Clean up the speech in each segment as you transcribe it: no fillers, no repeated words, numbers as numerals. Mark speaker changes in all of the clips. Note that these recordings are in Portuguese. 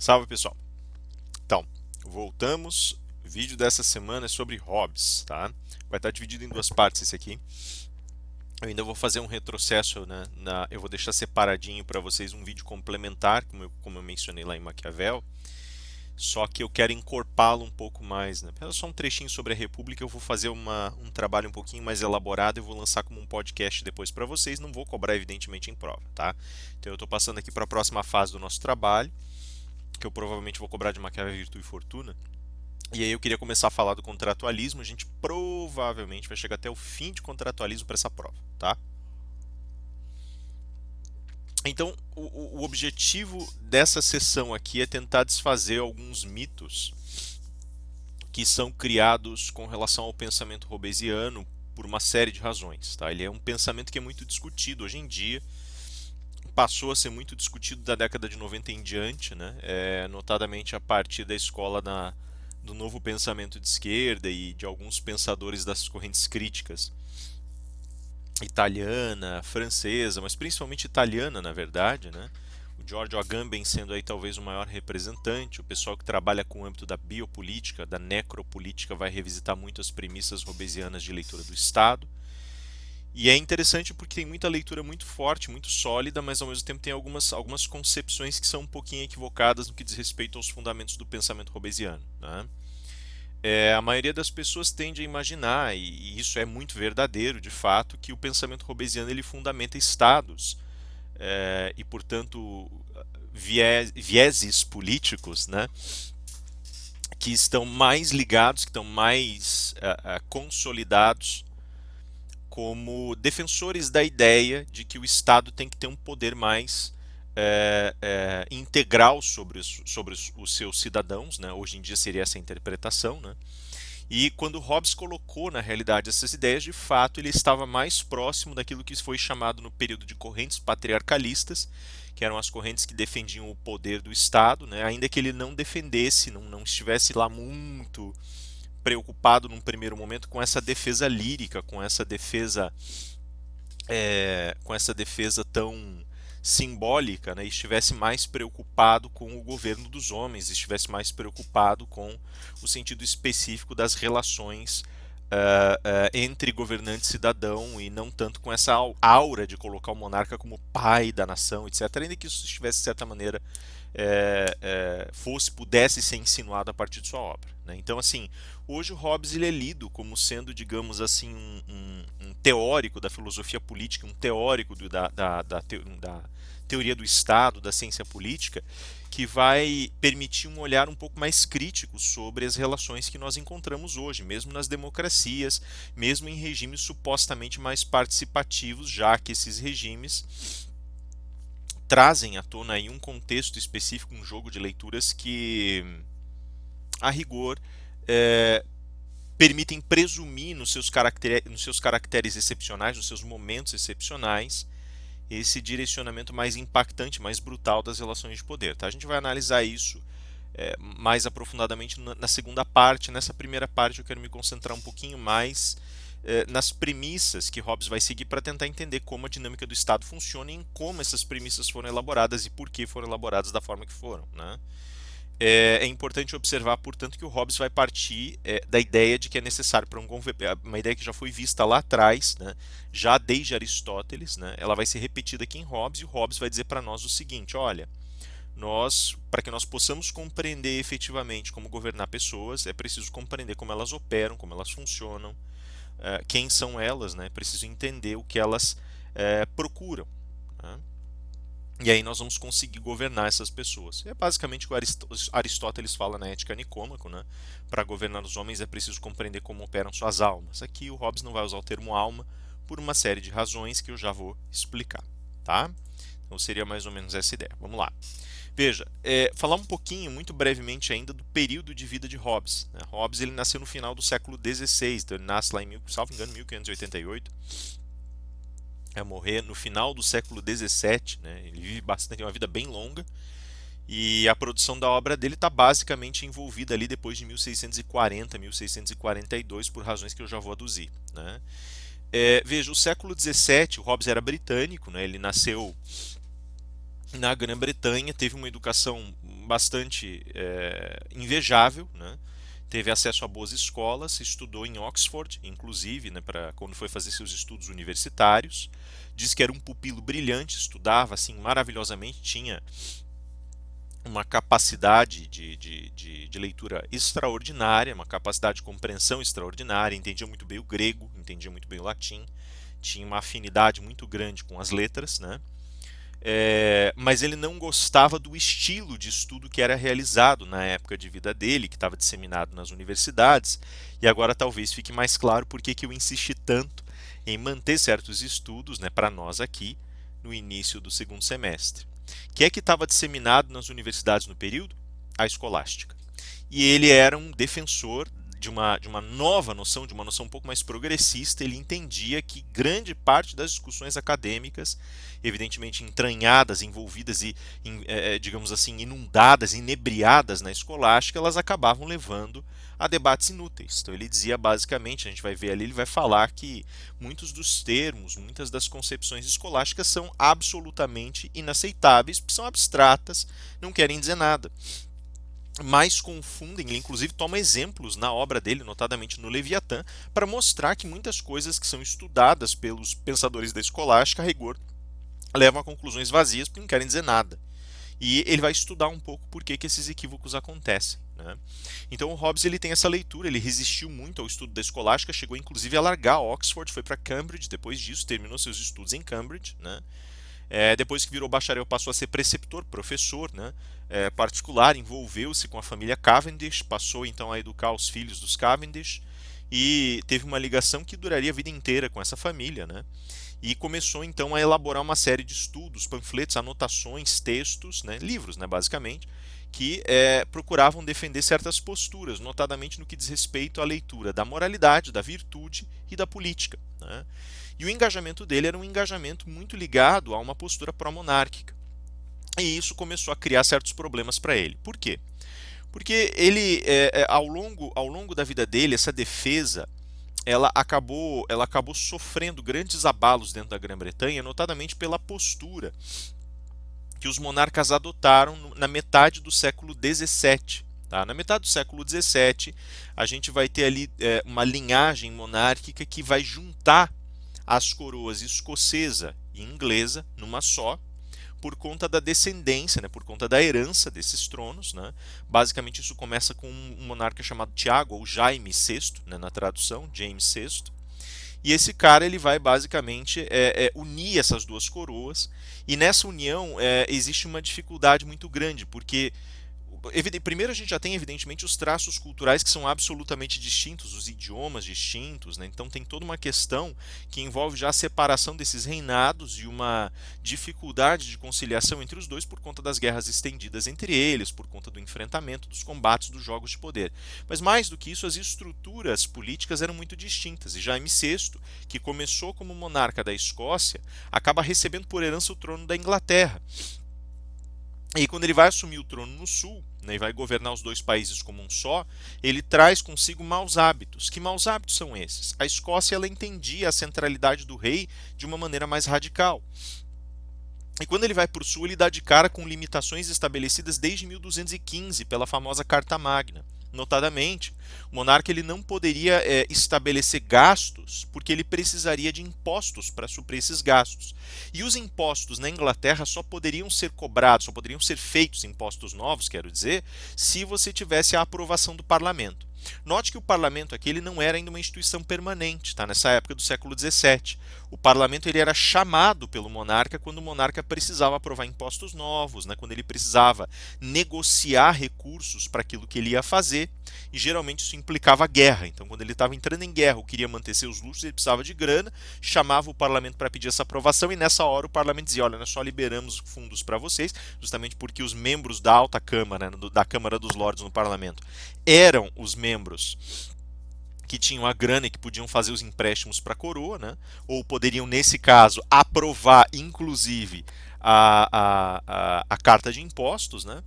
Speaker 1: Salve pessoal! Então, voltamos. O vídeo dessa semana é sobre hobbies, tá? Vai estar dividido em duas partes esse aqui. Eu ainda vou fazer um retrocesso, né? Eu vou deixar separadinho para vocês um vídeo complementar, como eu mencionei lá em Maquiavel. Só que eu quero encorpá-lo um pouco mais, né? É só um trechinho sobre a República, eu vou fazer um trabalho um pouquinho mais elaborado e vou lançar como um podcast depois para vocês. Não vou cobrar, evidentemente, em prova, tá? Então eu estou passando aqui para a próxima fase do nosso trabalho, que eu provavelmente vou cobrar de Maquiavel, Virtude e Fortuna. E aí eu queria começar a falar do contratualismo. A gente provavelmente vai chegar até o fim de contratualismo para essa prova, tá? Então, o objetivo dessa sessão aqui é tentar desfazer alguns mitos que são criados com relação ao pensamento hobbesiano por uma série de razões, tá? Ele é um pensamento que é muito discutido hoje em dia, passou a ser muito discutido da década de 90 em diante, né? Notadamente a partir da escola do novo pensamento de esquerda e de alguns pensadores das correntes críticas italiana, francesa, mas principalmente italiana, na verdade, né? O Giorgio Agamben sendo aí talvez o maior representante, o pessoal que trabalha com o âmbito da biopolítica, da necropolítica, vai revisitar muito as premissas hobbesianas de leitura do Estado. E é interessante porque tem muita leitura muito forte, muito sólida, mas ao mesmo tempo tem algumas concepções que são um pouquinho equivocadas no que diz respeito aos fundamentos do pensamento hobbesiano, né? A maioria das pessoas tende a imaginar, e isso é muito verdadeiro de fato, que o pensamento hobbesiano ele fundamenta estados e, portanto, vieses políticos, né, que estão mais ligados, que estão mais consolidados como defensores da ideia de que o Estado tem que ter um poder mais integral sobre os seus cidadãos, né? Hoje em dia seria essa a interpretação, né? E quando Hobbes colocou na realidade essas ideias, de fato ele estava mais próximo daquilo que foi chamado no período de correntes patriarcalistas, que eram as correntes que defendiam o poder do Estado, né? Ainda que ele não defendesse, não estivesse lá muito preocupado num primeiro momento com essa defesa lírica, com essa defesa tão simbólica, né, e estivesse mais preocupado com o governo dos homens, estivesse mais preocupado com o sentido específico das relações entre governante e cidadão e não tanto com essa aura de colocar o monarca como pai da nação, etc. Ainda que isso estivesse de certa maneira pudesse ser insinuado a partir de sua obra, né? Então, assim, hoje o Hobbes ele é lido como sendo, digamos assim, um teórico da filosofia política, um teórico da teoria do Estado, da ciência política, que vai permitir um olhar um pouco mais crítico sobre as relações que nós encontramos hoje, mesmo nas democracias, mesmo em regimes supostamente mais participativos, já que esses regimes trazem à tona aí um contexto específico, um jogo de leituras que, a rigor, é, permitem presumir nos seus caracteres excepcionais, nos seus momentos excepcionais, esse direcionamento mais impactante, mais brutal das relações de poder. Tá? A gente vai analisar isso mais aprofundadamente na segunda parte. Nessa primeira parte eu quero me concentrar um pouquinho mais nas premissas que Hobbes vai seguir para tentar entender como a dinâmica do Estado funciona e em como essas premissas foram elaboradas e por que foram elaboradas da forma que foram, né? É importante observar, portanto, que o Hobbes vai partir da ideia de que é necessário para uma ideia que já foi vista lá atrás, né, já desde Aristóteles, né, ela vai ser repetida aqui em Hobbes, e o Hobbes vai dizer para nós o seguinte: olha, para que nós possamos compreender efetivamente como governar pessoas, é preciso compreender como elas operam, como elas funcionam, quem são elas, né, é preciso entender o que elas procuram, né? E aí nós vamos conseguir governar essas pessoas. É basicamente o que Aristóteles fala na Ética Nicômaco, né? Para governar os homens é preciso compreender como operam suas almas. Aqui o Hobbes não vai usar o termo alma por uma série de razões que eu já vou explicar, tá? Então seria mais ou menos essa ideia. Vamos lá. Veja, falar um pouquinho, muito brevemente ainda, do período de vida de Hobbes, né? Hobbes ele nasceu no final do século XVI, então ele nasce lá em, salvo engano, 1588. Morrer no final do século XVII, né? Ele vive bastante, tem uma vida bem longa, e a produção da obra dele está basicamente envolvida ali depois de 1640, 1642, por razões que eu já vou aduzir, né? Veja, o século XVII, o Hobbes era britânico, né? Ele nasceu na Grã-Bretanha, teve uma educação bastante invejável, né? Teve acesso a boas escolas, estudou em Oxford, inclusive, né, quando foi fazer seus estudos universitários. Diz que era um pupilo brilhante, estudava assim maravilhosamente, tinha uma capacidade de leitura extraordinária, uma capacidade de compreensão extraordinária, entendia muito bem o grego, entendia muito bem o latim, tinha uma afinidade muito grande com as letras, né? Mas ele não gostava do estilo de estudo que era realizado na época de vida dele, que estava disseminado nas universidades, e agora talvez fique mais claro por que eu insisti tanto em manter certos estudos, né, para nós aqui, no início do segundo semestre. Que é que estava disseminado nas universidades no período? A escolástica. E ele era um defensor de uma nova noção, de uma noção um pouco mais progressista. Ele entendia que grande parte das discussões acadêmicas, evidentemente entranhadas, envolvidas e, digamos assim, inundadas, inebriadas na escolástica, elas acabavam levando a debates inúteis. Então ele dizia basicamente, a gente vai ver ali, ele vai falar que muitos dos termos, muitas das concepções escolásticas são absolutamente inaceitáveis, porque são abstratas, não querem dizer nada, mas confundem. Ele inclusive toma exemplos na obra dele, notadamente no Leviatã, para mostrar que muitas coisas que são estudadas pelos pensadores da escolástica, a rigor, levam a conclusões vazias porque não querem dizer nada. E ele vai estudar um pouco por que esses equívocos acontecem, né? Então o Hobbes ele tem essa leitura, ele resistiu muito ao estudo da escolástica, chegou inclusive a largar Oxford, foi para Cambridge depois disso, terminou seus estudos em Cambridge, né? Depois que virou bacharel passou a ser preceptor, professor, né? Particular, envolveu-se com a família Cavendish, passou então a educar os filhos dos Cavendish e teve uma ligação que duraria a vida inteira com essa família, né? E começou então a elaborar uma série de estudos, panfletos, anotações, textos, né, livros, né, basicamente, que procuravam defender certas posturas, notadamente no que diz respeito à leitura da moralidade, da virtude e da política, né? E o engajamento dele era um engajamento muito ligado a uma postura pró-monárquica. E isso começou a criar certos problemas para ele. Por quê? Porque ele, ao longo da vida dele, essa defesa ela acabou sofrendo grandes abalos dentro da Grã-Bretanha, notadamente pela postura que os monarcas adotaram na metade do século XVII. Tá? Na metade do século XVII, a gente vai ter ali uma linhagem monárquica que vai juntar as coroas escocesa e inglesa numa só, por conta da descendência, né, por conta da herança desses tronos. Né? Basicamente isso começa com um monarca chamado Tiago, ou Jaime VI, né, na tradução, James VI. E esse cara ele vai basicamente unir essas duas coroas, e nessa união existe uma dificuldade muito grande, porque primeiro a gente já tem evidentemente os traços culturais que são absolutamente distintos, os idiomas distintos, né? Então tem toda uma questão que envolve já a separação desses reinados e uma dificuldade de conciliação entre os dois por conta das guerras estendidas entre eles, por conta do enfrentamento, dos combates, dos jogos de poder. Mas mais do que isso, as estruturas políticas eram muito distintas, e Jaime VI, que começou como monarca da Escócia, acaba recebendo por herança o trono da Inglaterra. E quando ele vai assumir o trono no sul, né, e vai governar os dois países como um só, ele traz consigo maus hábitos. Que maus hábitos são esses? A Escócia ela entendia a centralidade do rei de uma maneira mais radical. E quando ele vai para o sul, ele dá de cara com limitações estabelecidas desde 1215 pela famosa Carta Magna. Notadamente, o monarca ele não poderia estabelecer gastos porque ele precisaria de impostos para suprir esses gastos. E os impostos na Inglaterra só poderiam ser cobrados, só poderiam ser feitos impostos novos, quero dizer, se você tivesse a aprovação do parlamento. Note que o parlamento aqui ele não era ainda uma instituição permanente, tá? Nessa época do século XVII. O parlamento ele era chamado pelo monarca quando o monarca precisava aprovar impostos novos, né? Quando ele precisava negociar recursos para aquilo que ele ia fazer, e geralmente isso implicava guerra. Então, quando ele estava entrando em guerra ou queria manter seus luxos, ele precisava de grana, chamava o parlamento para pedir essa aprovação, e nessa hora o parlamento dizia: olha, nós só liberamos fundos para vocês, justamente porque os membros da alta câmara, né, da Câmara dos Lordes no parlamento, eram os membros que tinham a grana e que podiam fazer os empréstimos para a coroa, né? Ou poderiam, nesse caso, aprovar, inclusive, a carta de impostos, né?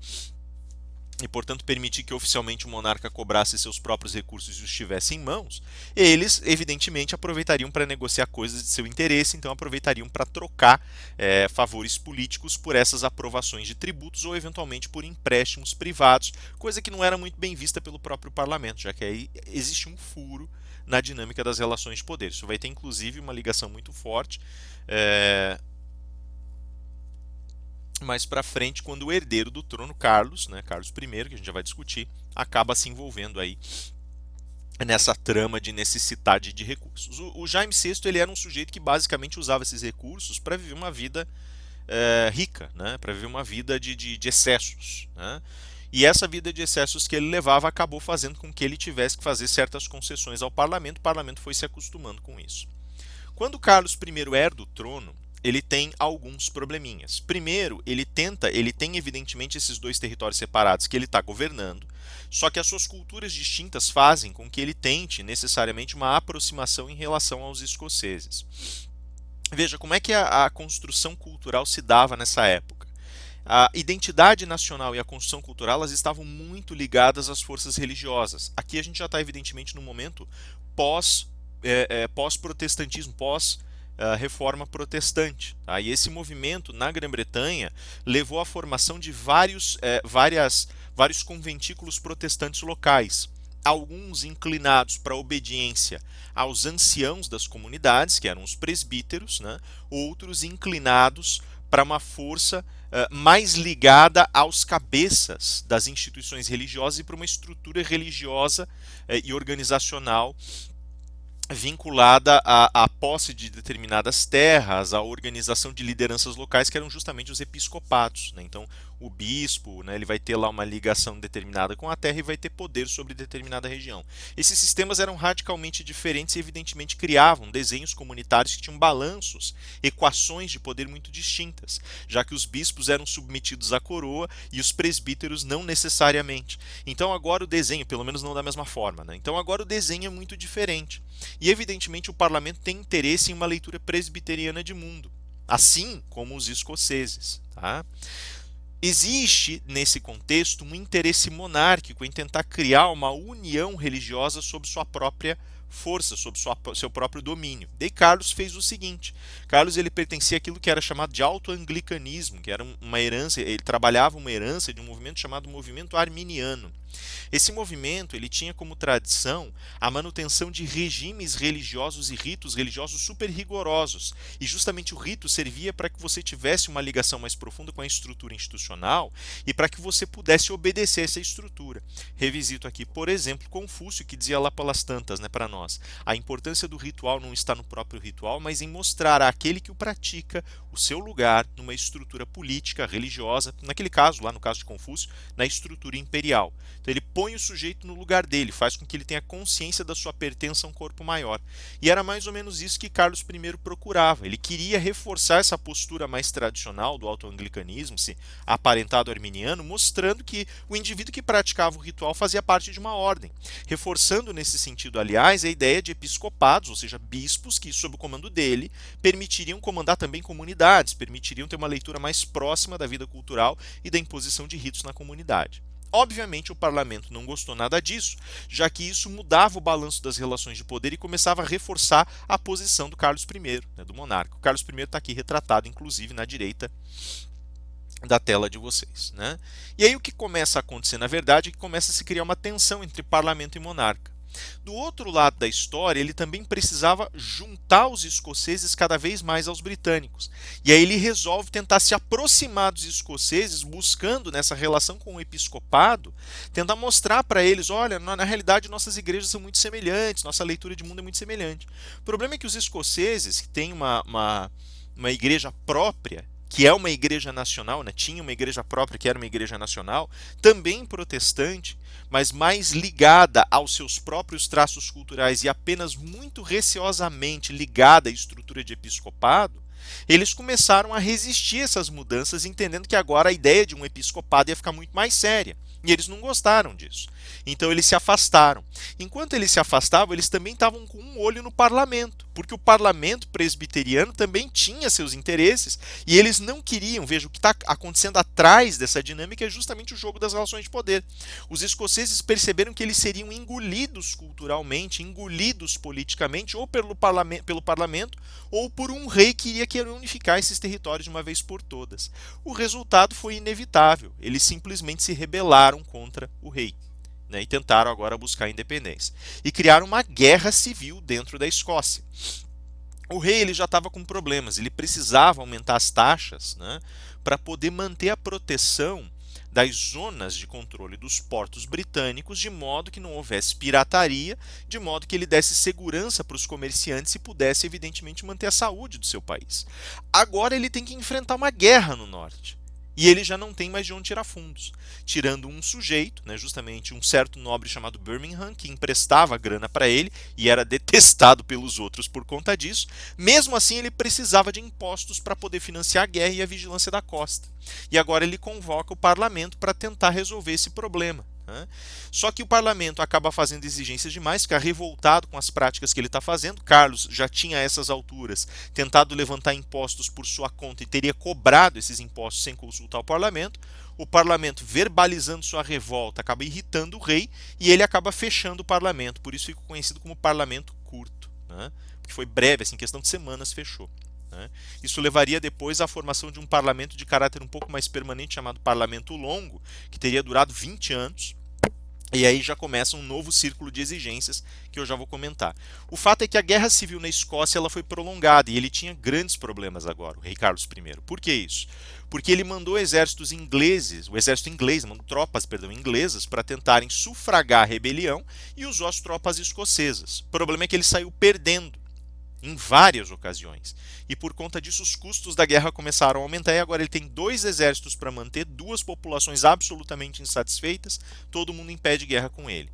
Speaker 1: e, portanto, permitir que oficialmente o monarca cobrasse seus próprios recursos e os tivesse em mãos, eles, evidentemente, aproveitariam para negociar coisas de seu interesse, então aproveitariam para trocar favores políticos por essas aprovações de tributos ou, eventualmente, por empréstimos privados, coisa que não era muito bem vista pelo próprio parlamento, já que aí existe um furo na dinâmica das relações de poder. Isso vai ter, inclusive, uma ligação muito forte mais para frente, quando o herdeiro do trono, Carlos, né, Carlos I, que a gente já vai discutir, acaba se envolvendo aí nessa trama de necessidade de recursos. O Jaime VI ele era um sujeito que basicamente usava esses recursos para viver uma vida rica, né, para viver uma vida de excessos. Né? E essa vida de excessos que ele levava acabou fazendo com que ele tivesse que fazer certas concessões ao parlamento. O parlamento foi se acostumando com isso. Quando Carlos I herda o trono, ele tem alguns probleminhas. Primeiro, ele tem evidentemente esses dois territórios separados que ele está governando, só que as suas culturas distintas fazem com que ele tente necessariamente uma aproximação em relação aos escoceses. Veja como é que a construção cultural se dava nessa época. A identidade nacional e a construção cultural elas estavam muito ligadas às forças religiosas. Aqui a gente já está evidentemente no momento pós-protestantismo, pós-reforma protestante. Tá? E esse movimento na Grã-Bretanha levou à formação de vários conventículos protestantes locais. Alguns inclinados para a obediência aos anciãos das comunidades, que eram os presbíteros, né? Outros inclinados para uma força mais ligada aos cabeças das instituições religiosas e para uma estrutura religiosa e organizacional vinculada à posse de determinadas terras, à organização de lideranças locais, que eram justamente os episcopados. Né? Então, o bispo, né, ele vai ter lá uma ligação determinada com a terra e vai ter poder sobre determinada região. Esses sistemas eram radicalmente diferentes e, evidentemente, criavam desenhos comunitários que tinham balanços, equações de poder muito distintas, já que os bispos eram submetidos à coroa e os presbíteros não necessariamente. Então, agora o desenho, pelo menos não da mesma forma, né? Então, agora o desenho é muito diferente. E, evidentemente, o parlamento tem interesse em uma leitura presbiteriana de mundo, assim como os escoceses. Tá? Existe, nesse contexto, um interesse monárquico em tentar criar uma união religiosa sob sua própria força, sob seu próprio domínio. Daí Carlos fez o seguinte: Carlos ele pertencia àquilo que era chamado de alto-anglicanismo, que era uma herança, ele trabalhava uma herança de um movimento chamado movimento arminiano. Esse movimento ele tinha como tradição a manutenção de regimes religiosos e ritos religiosos super rigorosos. E justamente o rito servia para que você tivesse uma ligação mais profunda com a estrutura institucional e para que você pudesse obedecer essa estrutura. Revisito aqui, por exemplo, Confúcio, que dizia lá pelas tantas, né, para nós: a importância do ritual não está no próprio ritual, mas em mostrar àquele que o pratica o seu lugar numa estrutura política, religiosa, naquele caso, lá no caso de Confúcio, na estrutura imperial. Então ele põe o sujeito no lugar dele, faz com que ele tenha consciência da sua pertença a um corpo maior. E era mais ou menos isso que Carlos I procurava. Ele queria reforçar essa postura mais tradicional do alto-anglicanismo, esse aparentado arminiano, mostrando que o indivíduo que praticava o ritual fazia parte de uma ordem. Reforçando nesse sentido, aliás, a ideia de episcopados, ou seja, bispos que, sob o comando dele, permitiriam comandar também comunidades, permitiriam ter uma leitura mais próxima da vida cultural e da imposição de ritos na comunidade. Obviamente o parlamento não gostou nada disso, já que isso mudava o balanço das relações de poder e começava a reforçar a posição do Carlos I, né, do monarca. O Carlos I está aqui retratado, inclusive, na direita da tela de vocês. Né? E aí o que começa a acontecer, na verdade, é que começa a se criar uma tensão entre parlamento e monarca. Do outro lado da história, ele também precisava juntar os escoceses cada vez mais aos britânicos. E aí ele resolve tentar se aproximar dos escoceses, buscando nessa relação com o episcopado, tentar mostrar para eles: olha, na realidade nossas igrejas são muito semelhantes, nossa leitura de mundo é muito semelhante. O problema é que os escoceses, que têm uma igreja própria, que é uma igreja nacional, né? Tinha uma igreja própria que era uma igreja nacional, também protestante, mas mais ligada aos seus próprios traços culturais e apenas muito receosamente ligada à estrutura de episcopado, eles começaram a resistir a essas mudanças, entendendo que agora a ideia de um episcopado ia ficar muito mais séria. E eles não gostaram disso. Então eles se afastaram. Enquanto eles se afastavam, eles também estavam com um olho no parlamento, porque o parlamento presbiteriano também tinha seus interesses e eles não queriam, veja, o que está acontecendo atrás dessa dinâmica é justamente o jogo das relações de poder. Os escoceses perceberam que eles seriam engolidos culturalmente, engolidos politicamente, ou pelo parlamento ou por um rei que iria querer unificar esses territórios de uma vez por todas. O resultado foi inevitável, eles simplesmente se rebelaram contra o rei. Né, e tentaram agora buscar a independência. E criaram uma guerra civil dentro da Escócia. O rei ele já estava com problemas, ele precisava aumentar as taxas, né, para poder manter a proteção das zonas de controle dos portos britânicos, de modo que não houvesse pirataria, de modo que ele desse segurança para os comerciantes e pudesse, evidentemente, manter a saúde do seu país. Agora ele tem que enfrentar uma guerra no norte. E ele já não tem mais de onde tirar fundos. Tirando um sujeito, né, justamente um certo nobre chamado Birmingham, que emprestava grana para ele e era detestado pelos outros por conta disso. Mesmo assim, ele precisava de impostos para poder financiar a guerra e a vigilância da costa. E agora ele convoca o parlamento para tentar resolver esse problema. Só que o parlamento acaba fazendo exigências demais, fica revoltado com as práticas que ele está fazendo. Carlos já tinha a essas alturas tentado levantar impostos por sua conta e teria cobrado esses impostos sem consultar o parlamento. O parlamento, verbalizando sua revolta, acaba irritando o rei e ele acaba fechando o parlamento. Por isso fica conhecido como parlamento curto, porque foi breve, assim, em questão de semanas fechou. Isso levaria depois à formação de um parlamento de caráter um pouco mais permanente, chamado Parlamento Longo, que teria durado 20 anos. E aí já começa um novo círculo de exigências que eu já vou comentar. O fato é que a guerra civil na Escócia ela foi prolongada e ele tinha grandes problemas agora, o rei Carlos I. Por que isso? Porque ele mandou exércitos ingleses, o exército inglês, mandou tropas, inglesas para tentarem sufragar a rebelião e usou as tropas escocesas. O problema é que ele saiu perdendo em várias ocasiões. E por conta disso os custos da guerra começaram a aumentar e agora ele tem dois exércitos para manter, duas populações absolutamente insatisfeitas, todo mundo impede guerra com ele.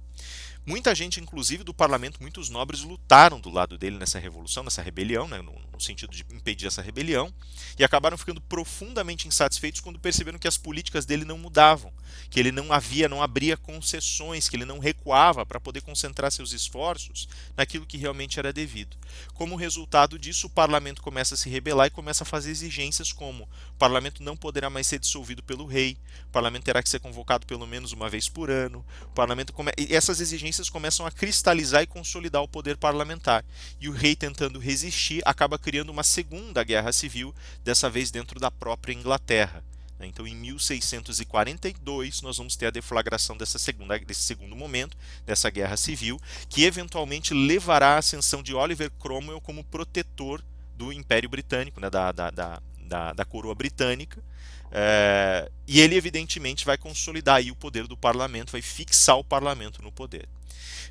Speaker 1: Muita gente, inclusive do parlamento, muitos nobres lutaram do lado dele nessa revolução, nessa rebelião, né, no sentido de impedir essa rebelião, e acabaram ficando profundamente insatisfeitos quando perceberam que as políticas dele não mudavam, que ele não abria concessões, que ele não recuava para poder concentrar seus esforços naquilo que realmente era devido. Como resultado disso, o parlamento começa a se rebelar e começa a fazer exigências como o parlamento não poderá mais ser dissolvido pelo rei, o parlamento terá que ser convocado pelo menos uma vez por ano, e essas exigências começam a cristalizar e consolidar o poder parlamentar. E o rei, tentando resistir, acaba criando uma segunda guerra civil, dessa vez dentro da própria Inglaterra. Então, em 1642, nós vamos ter a deflagração desse segundo momento, dessa guerra civil, que eventualmente levará à ascensão de Oliver Cromwell como protetor do Império Britânico, né, da coroa britânica. E ele, evidentemente, vai consolidar aí o poder do parlamento, vai fixar o parlamento no poder.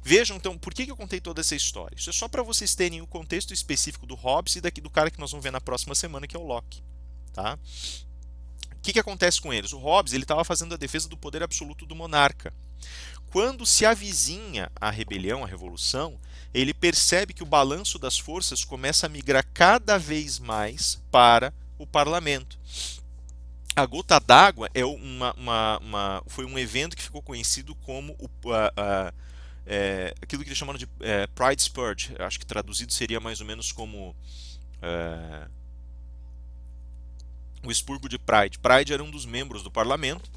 Speaker 1: Vejam, então, por que eu contei toda essa história? Isso é só para vocês terem o contexto específico do Hobbes e do cara que nós vamos ver na próxima semana, que é o Locke. Tá? O que acontece com eles? O Hobbes estava fazendo a defesa do poder absoluto do monarca. Quando se avizinha a rebelião, a revolução, ele percebe que o balanço das forças começa a migrar cada vez mais para o parlamento. A gota d'água foi um evento que ficou conhecido como aquilo que eles chamaram de Pride Spurge. Acho que traduzido seria mais ou menos como o expurgo de Pride. Pride era um dos membros do parlamento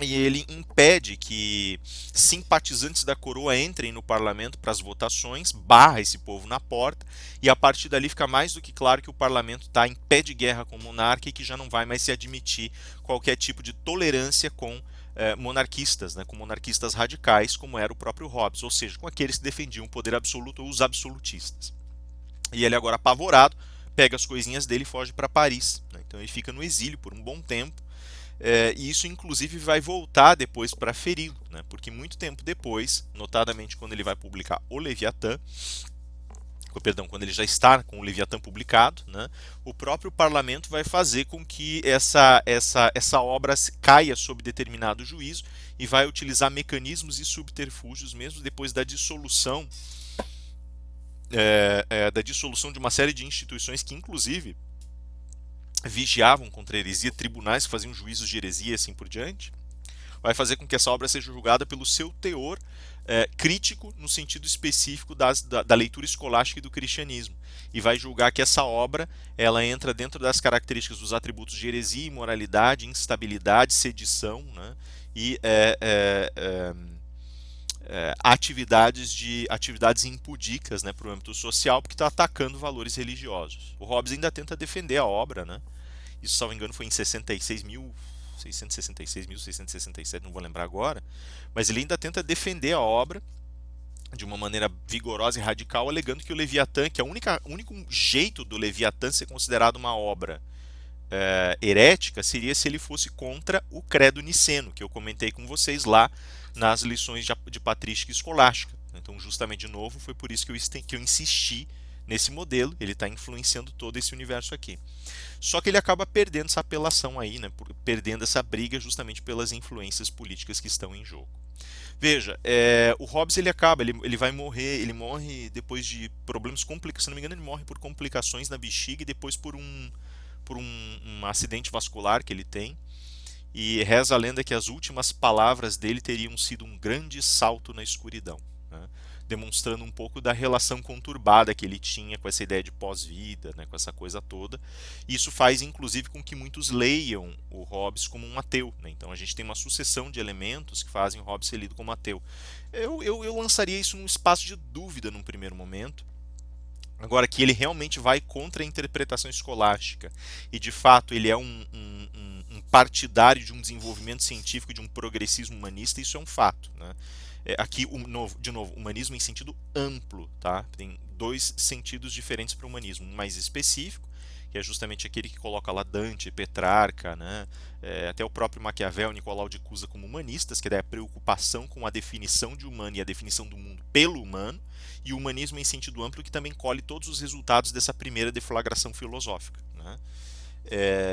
Speaker 1: e ele impede que simpatizantes da coroa entrem no parlamento para as votações, barra esse povo na porta, e a partir dali fica mais do que claro que o parlamento está em pé de guerra com o monarca e que já não vai mais se admitir qualquer tipo de tolerância com monarquistas, né, com monarquistas radicais, como era o próprio Hobbes, ou seja, com aqueles que defendiam o poder absoluto ou os absolutistas. E ele agora apavorado, pega as coisinhas dele e foge para Paris. Né? Então ele fica no exílio por um bom tempo. E isso inclusive vai voltar depois para feri-lo, né? Porque muito tempo depois, notadamente quando ele vai publicar o Leviatã, quando ele já está com o Leviatã publicado, né, o próprio parlamento vai fazer com que essa obra caia sob determinado juízo e vai utilizar mecanismos e subterfúgios mesmo depois da dissolução de uma série de instituições que inclusive vigiavam contra a heresia, tribunais que faziam juízos de heresia e assim por diante, vai fazer com que essa obra seja julgada pelo seu teor crítico no sentido específico da leitura escolástica e do cristianismo, e vai julgar que essa obra ela entra dentro das características dos atributos de heresia, imoralidade, instabilidade, sedição, né, e atividades impudicas, né, para o âmbito social, porque está atacando valores religiosos. O Hobbes ainda tenta defender a obra, né? Isso, salvo engano, foi em 66.666, 1667, não vou lembrar agora, mas ele ainda tenta defender a obra de uma maneira vigorosa e radical, alegando que o Leviatã, que é o único jeito do Leviatã ser considerado uma obra herética, seria se ele fosse contra o credo niceno, que eu comentei com vocês lá nas lições de patrística e escolástica. Então, justamente, de novo, foi por isso que eu insisti nesse modelo. Ele está influenciando todo esse universo aqui. Só que ele acaba perdendo essa apelação aí, né, perdendo essa briga justamente pelas influências políticas que estão em jogo. Veja, o Hobbes ele vai morrer, ele morre depois de problemas complicados, se não me engano ele morre por complicações na bexiga e depois por um acidente vascular que ele tem, e reza a lenda que as últimas palavras dele teriam sido um grande salto na escuridão, né? Demonstrando um pouco da relação conturbada que ele tinha com essa ideia de pós-vida, né, com essa coisa toda. Isso faz, inclusive, com que muitos leiam o Hobbes como um ateu, né? Então a gente tem uma sucessão de elementos que fazem o Hobbes ser lido como ateu. Eu lançaria isso num espaço de dúvida num primeiro momento. Agora, que ele realmente vai contra a interpretação escolástica e, de fato, ele é um partidário de um desenvolvimento científico, de um progressismo humanista, isso é um fato, né? Aqui, de novo, humanismo em sentido amplo, tá? Tem dois sentidos diferentes para o humanismo. Um mais específico, que é justamente aquele que coloca lá Dante, Petrarca, né? Até o próprio Maquiavel, Nicolau de Cusa como humanistas, que é a preocupação com a definição de humano e a definição do mundo pelo humano, e o humanismo em sentido amplo, que também colhe todos os resultados dessa primeira deflagração filosófica, né?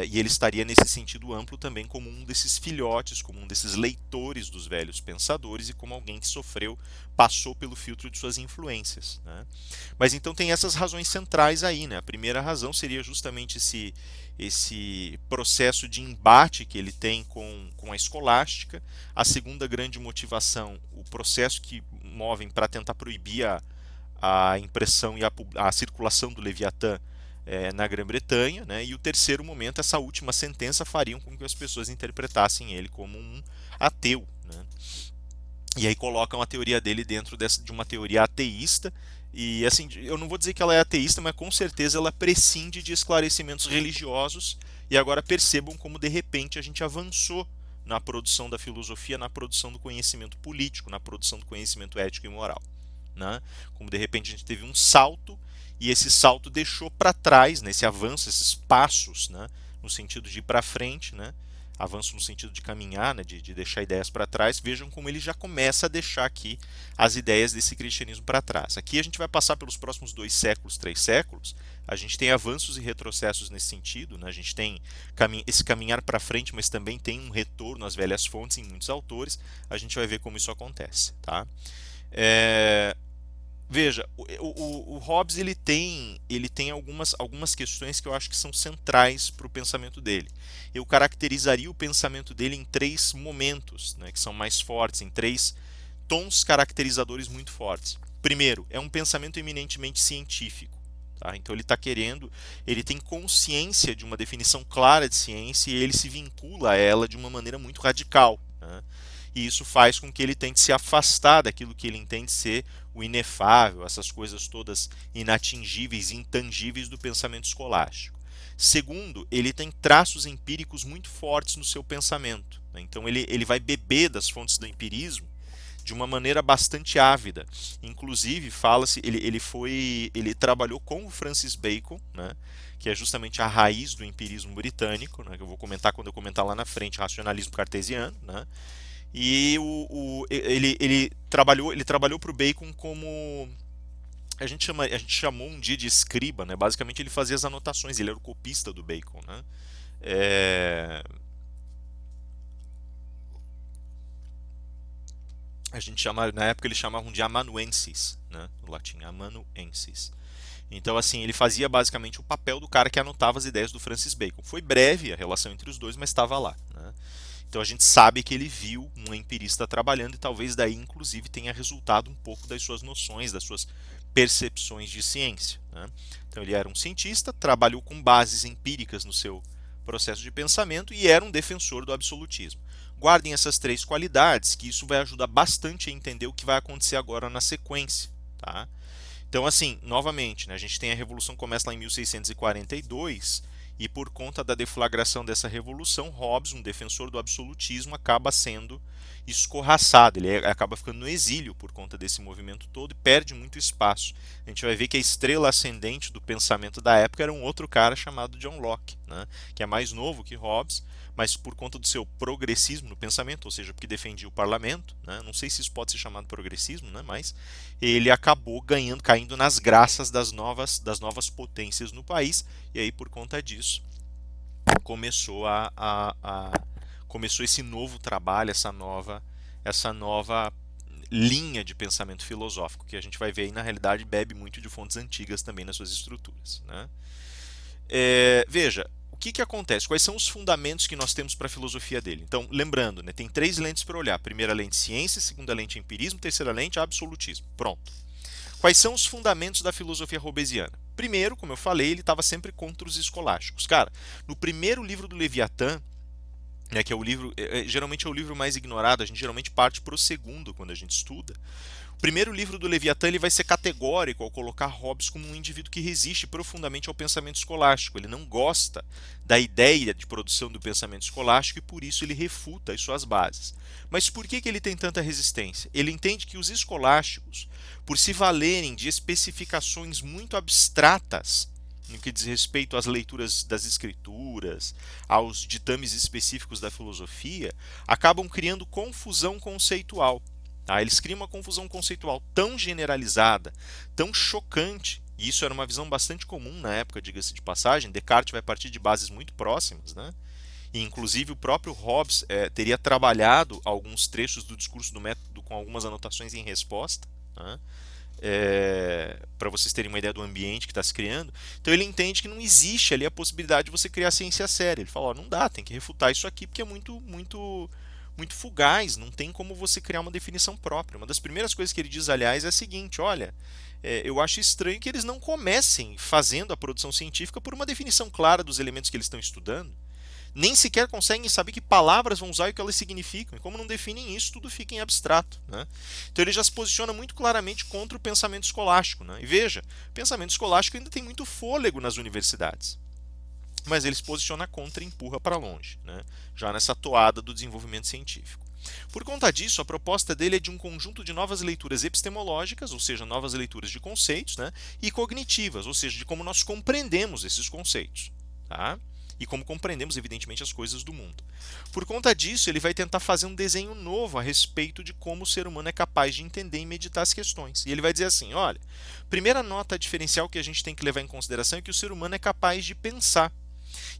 Speaker 1: E ele estaria nesse sentido amplo também como um desses filhotes, como um desses leitores dos velhos pensadores e como alguém que passou pelo filtro de suas influências, né? Mas então tem essas razões centrais aí, né? A primeira razão seria justamente esse processo de embate que ele tem com a escolástica. A segunda grande motivação, o processo que movem para tentar proibir a impressão e a circulação do Leviatã na Grã-Bretanha, né? E o terceiro momento, essa última sentença fariam com que as pessoas interpretassem ele como um ateu, né? E aí colocam a teoria dele dentro de uma teoria ateísta. E assim, eu não vou dizer que ela é ateísta, mas com certeza ela prescinde de esclarecimentos religiosos. E agora percebam como de repente a gente avançou na produção da filosofia, na produção do conhecimento político, na produção do conhecimento ético e moral, né? Como de repente a gente teve um salto, e esse salto deixou para trás, né, esse avanço, esses passos, né, no sentido de ir para frente, né, avanço no sentido de caminhar, né, de deixar ideias para trás. Vejam como ele já começa a deixar aqui as ideias desse cristianismo para trás. Aqui a gente vai passar pelos próximos 2 séculos, 3 séculos, a gente tem avanços e retrocessos nesse sentido, né? A gente tem esse caminhar para frente, mas também tem um retorno às velhas fontes em muitos autores. A gente vai ver como isso acontece, tá? Veja, o Hobbes ele tem algumas questões que eu acho que são centrais para o pensamento dele. Eu caracterizaria o pensamento dele em 3 momentos, né, que são mais fortes, em 3 tons caracterizadores muito fortes. Primeiro, é um pensamento eminentemente científico. Tá? Então ele tem consciência de uma definição clara de ciência e ele se vincula a ela de uma maneira muito radical, né? E isso faz com que ele tente se afastar daquilo que ele entende ser o inefável, essas coisas todas inatingíveis, intangíveis do pensamento escolástico. Segundo, ele tem traços empíricos muito fortes no seu pensamento, né? Então ele vai beber das fontes do empirismo de uma maneira bastante ávida. Inclusive, fala-se, ele trabalhou com o Francis Bacon, né, que é justamente a raiz do empirismo britânico, né, que eu vou comentar quando eu comentar lá na frente, racionalismo cartesiano, né? E ele trabalhou para o Bacon como a gente chamou um dia de escriba, né? Basicamente ele fazia as anotações, ele era o copista do Bacon, né? É, na época eles chamavam de amanuensis, né? No latim, amanuensis. Então, assim, ele fazia basicamente o papel do cara que anotava as ideias do Francis Bacon. Foi breve a relação entre os dois, mas estava lá, né? Então a gente sabe que ele viu um empirista trabalhando e talvez daí inclusive tenha resultado um pouco das suas noções, das suas percepções de ciência, né? Então ele era um cientista, trabalhou com bases empíricas no seu processo de pensamento e era um defensor do absolutismo. Guardem essas três qualidades, que isso vai ajudar bastante a entender o que vai acontecer agora na sequência, tá? Então, assim, novamente, né, a gente tem a revolução que começa lá em 1642 e por conta da deflagração dessa revolução, Hobbes, um defensor do absolutismo, acaba sendo escorraçado, ele acaba ficando no exílio por conta desse movimento todo e perde muito espaço. A gente vai ver que a estrela ascendente do pensamento da época era um outro cara chamado John Locke, né, que é mais novo que Hobbes, mas por conta do seu progressismo no pensamento, ou seja, porque defendia o parlamento, né, não sei se isso pode ser chamado progressismo, né, mas ele acabou ganhando, caindo nas graças das novas potências no país, e aí por conta disso começou começou esse novo trabalho, essa nova linha de pensamento filosófico que a gente vai ver aí na realidade bebe muito de fontes antigas também nas suas estruturas, né? Veja, o que acontece? Quais são os fundamentos que nós temos para a filosofia dele? Então, lembrando, né, tem três lentes para olhar. Primeira lente, ciência, segunda lente, empirismo, terceira lente, absolutismo. Pronto. Quais são os fundamentos da filosofia hobbesiana? Primeiro, como eu falei, ele estava sempre contra os escolásticos. Cara, no primeiro livro do Leviatã, né, que é o livro, geralmente é o livro mais ignorado, a gente geralmente parte para o segundo quando a gente estuda. O primeiro livro do Leviatã ele vai ser categórico ao colocar Hobbes como um indivíduo que resiste profundamente ao pensamento escolástico. Ele não gosta da ideia de produção do pensamento escolástico e por isso ele refuta as suas bases. Mas por que ele tem tanta resistência? Ele entende que os escolásticos, por se valerem de especificações muito abstratas, no que diz respeito às leituras das escrituras, aos ditames específicos da filosofia, acabam criando confusão conceitual. Tá? Eles criam uma confusão conceitual tão generalizada, tão chocante, e isso era uma visão bastante comum na época, diga-se de passagem. Descartes vai partir de bases muito próximas, né? E inclusive o próprio Hobbes teria trabalhado alguns trechos do discurso do método com algumas anotações em resposta, né? Para vocês terem uma ideia do ambiente que está se criando. Então ele entende que não existe ali a possibilidade de você criar ciência séria. Ele fala, ó, não dá, tem que refutar isso aqui porque é muito fugaz, não tem como você criar uma definição própria. Uma das primeiras coisas que ele diz, aliás, é a seguinte, olha, eu acho estranho que eles não comecem fazendo a produção científica por uma definição clara dos elementos que eles estão estudando. Nem sequer conseguem saber que palavras vão usar e o que elas significam. E como não definem isso, tudo fica em abstrato, né? Então ele já se posiciona muito claramente contra o pensamento escolástico, né? E veja, o pensamento escolástico ainda tem muito fôlego nas universidades. Mas ele se posiciona contra e empurra para longe, né? Já nessa toada do desenvolvimento científico. Por conta disso, a proposta dele é de um conjunto de novas leituras epistemológicas, ou seja, novas leituras de conceitos, né? E cognitivas, ou seja, de como nós compreendemos esses conceitos, tá? E como compreendemos, evidentemente, as coisas do mundo. Por conta disso, ele vai tentar fazer um desenho novo a respeito de como o ser humano é capaz de entender e meditar as questões. E ele vai dizer assim, olha, primeira nota diferencial que a gente tem que levar em consideração é que o ser humano é capaz de pensar.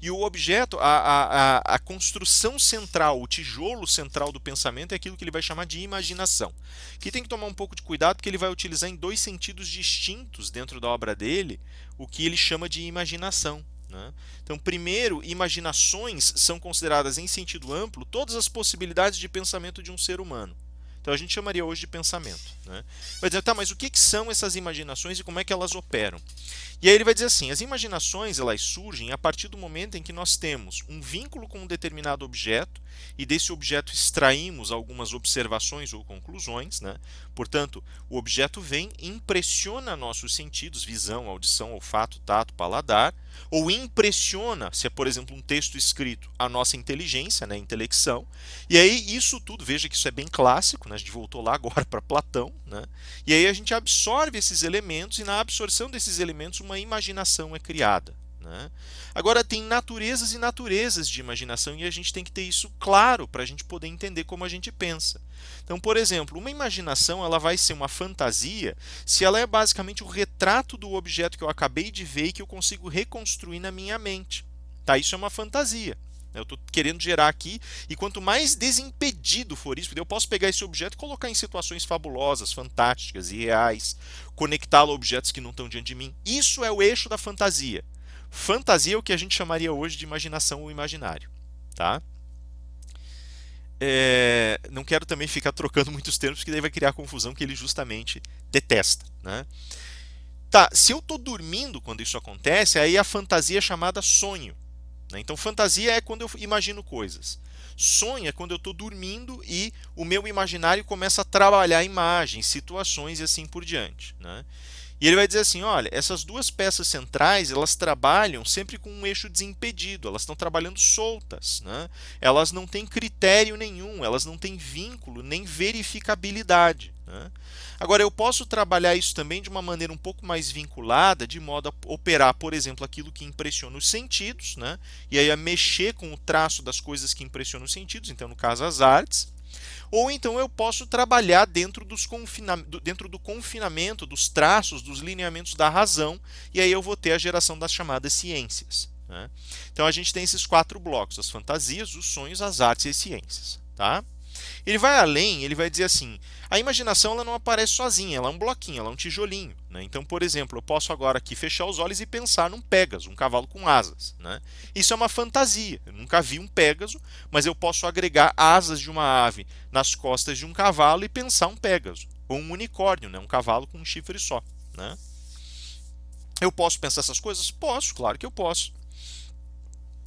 Speaker 1: E o objeto, a construção central, o tijolo central do pensamento é aquilo que ele vai chamar de imaginação. Que tem que tomar um pouco de cuidado porque ele vai utilizar em dois sentidos distintos dentro da obra dele o que ele chama de imaginação. Né? Então, primeiro, imaginações são consideradas em sentido amplo todas as possibilidades de pensamento de um ser humano. Então a gente chamaria hoje de pensamento. Né? Vai dizer, tá, mas o que são essas imaginações e como é que elas operam? E aí ele vai dizer assim, as imaginações elas surgem a partir do momento em que nós temos um vínculo com um determinado objeto e desse objeto extraímos algumas observações ou conclusões. Né? Portanto, o objeto vem e impressiona nossos sentidos, visão, audição, olfato, tato, paladar, ou impressiona, se é, por exemplo, um texto escrito, a nossa inteligência, né, intelecção. E aí isso tudo, veja que isso é bem clássico, né, a gente voltou lá agora para Platão, né, e aí a gente absorve esses elementos e na absorção desses elementos uma imaginação é criada. Né? Agora tem naturezas e naturezas de imaginação e a gente tem que ter isso claro para a gente poder entender como a gente pensa. Então, por exemplo, uma imaginação ela vai ser uma fantasia se ela é basicamente o retrato do objeto que eu acabei de ver e que eu consigo reconstruir na minha mente. Tá? Isso é uma fantasia. Eu estou querendo gerar aqui, e quanto mais desimpedido for isso, porque eu posso pegar esse objeto e colocar em situações fabulosas, fantásticas, irreais, conectá-lo a objetos que não estão diante de mim. Isso é o eixo da fantasia. Fantasia é o que a gente chamaria hoje de imaginação ou imaginário. Tá? não quero também ficar trocando muitos termos, porque daí vai criar confusão que ele justamente detesta, né? Tá, se eu estou dormindo quando isso acontece, aí a fantasia é chamada sonho, né? Então, fantasia é quando eu imagino coisas. Sonho é quando eu estou dormindo e o meu imaginário começa a trabalhar imagens, situações e assim por diante, né? E ele vai dizer assim, olha, essas duas peças centrais, elas trabalham sempre com um eixo desimpedido, elas estão trabalhando soltas, né? Elas não têm critério nenhum, elas não têm vínculo nem verificabilidade, né? Agora, eu posso trabalhar isso também de uma maneira um pouco mais vinculada, de modo a operar, por exemplo, aquilo que impressiona os sentidos, né? E aí a mexer com o traço das coisas que impressionam os sentidos, então no caso as artes, ou então eu posso trabalhar dentro do confinamento, dos traços, dos lineamentos da razão, e aí eu vou ter a geração das chamadas ciências, né? Então a gente tem esses quatro blocos: as fantasias, os sonhos, as artes e as ciências. Tá? Ele vai além, ele vai dizer assim: a imaginação ela não aparece sozinha, ela é um bloquinho, ela é um tijolinho, né? Então, por exemplo, eu posso agora aqui fechar os olhos e pensar num Pégaso, um cavalo com asas, né? Isso é uma fantasia, eu nunca vi um Pégaso, mas eu posso agregar asas de uma ave nas costas de um cavalo e pensar um Pégaso, ou um unicórnio, né? Um cavalo com um chifre só, né? Eu posso pensar essas coisas? Posso, claro que eu posso.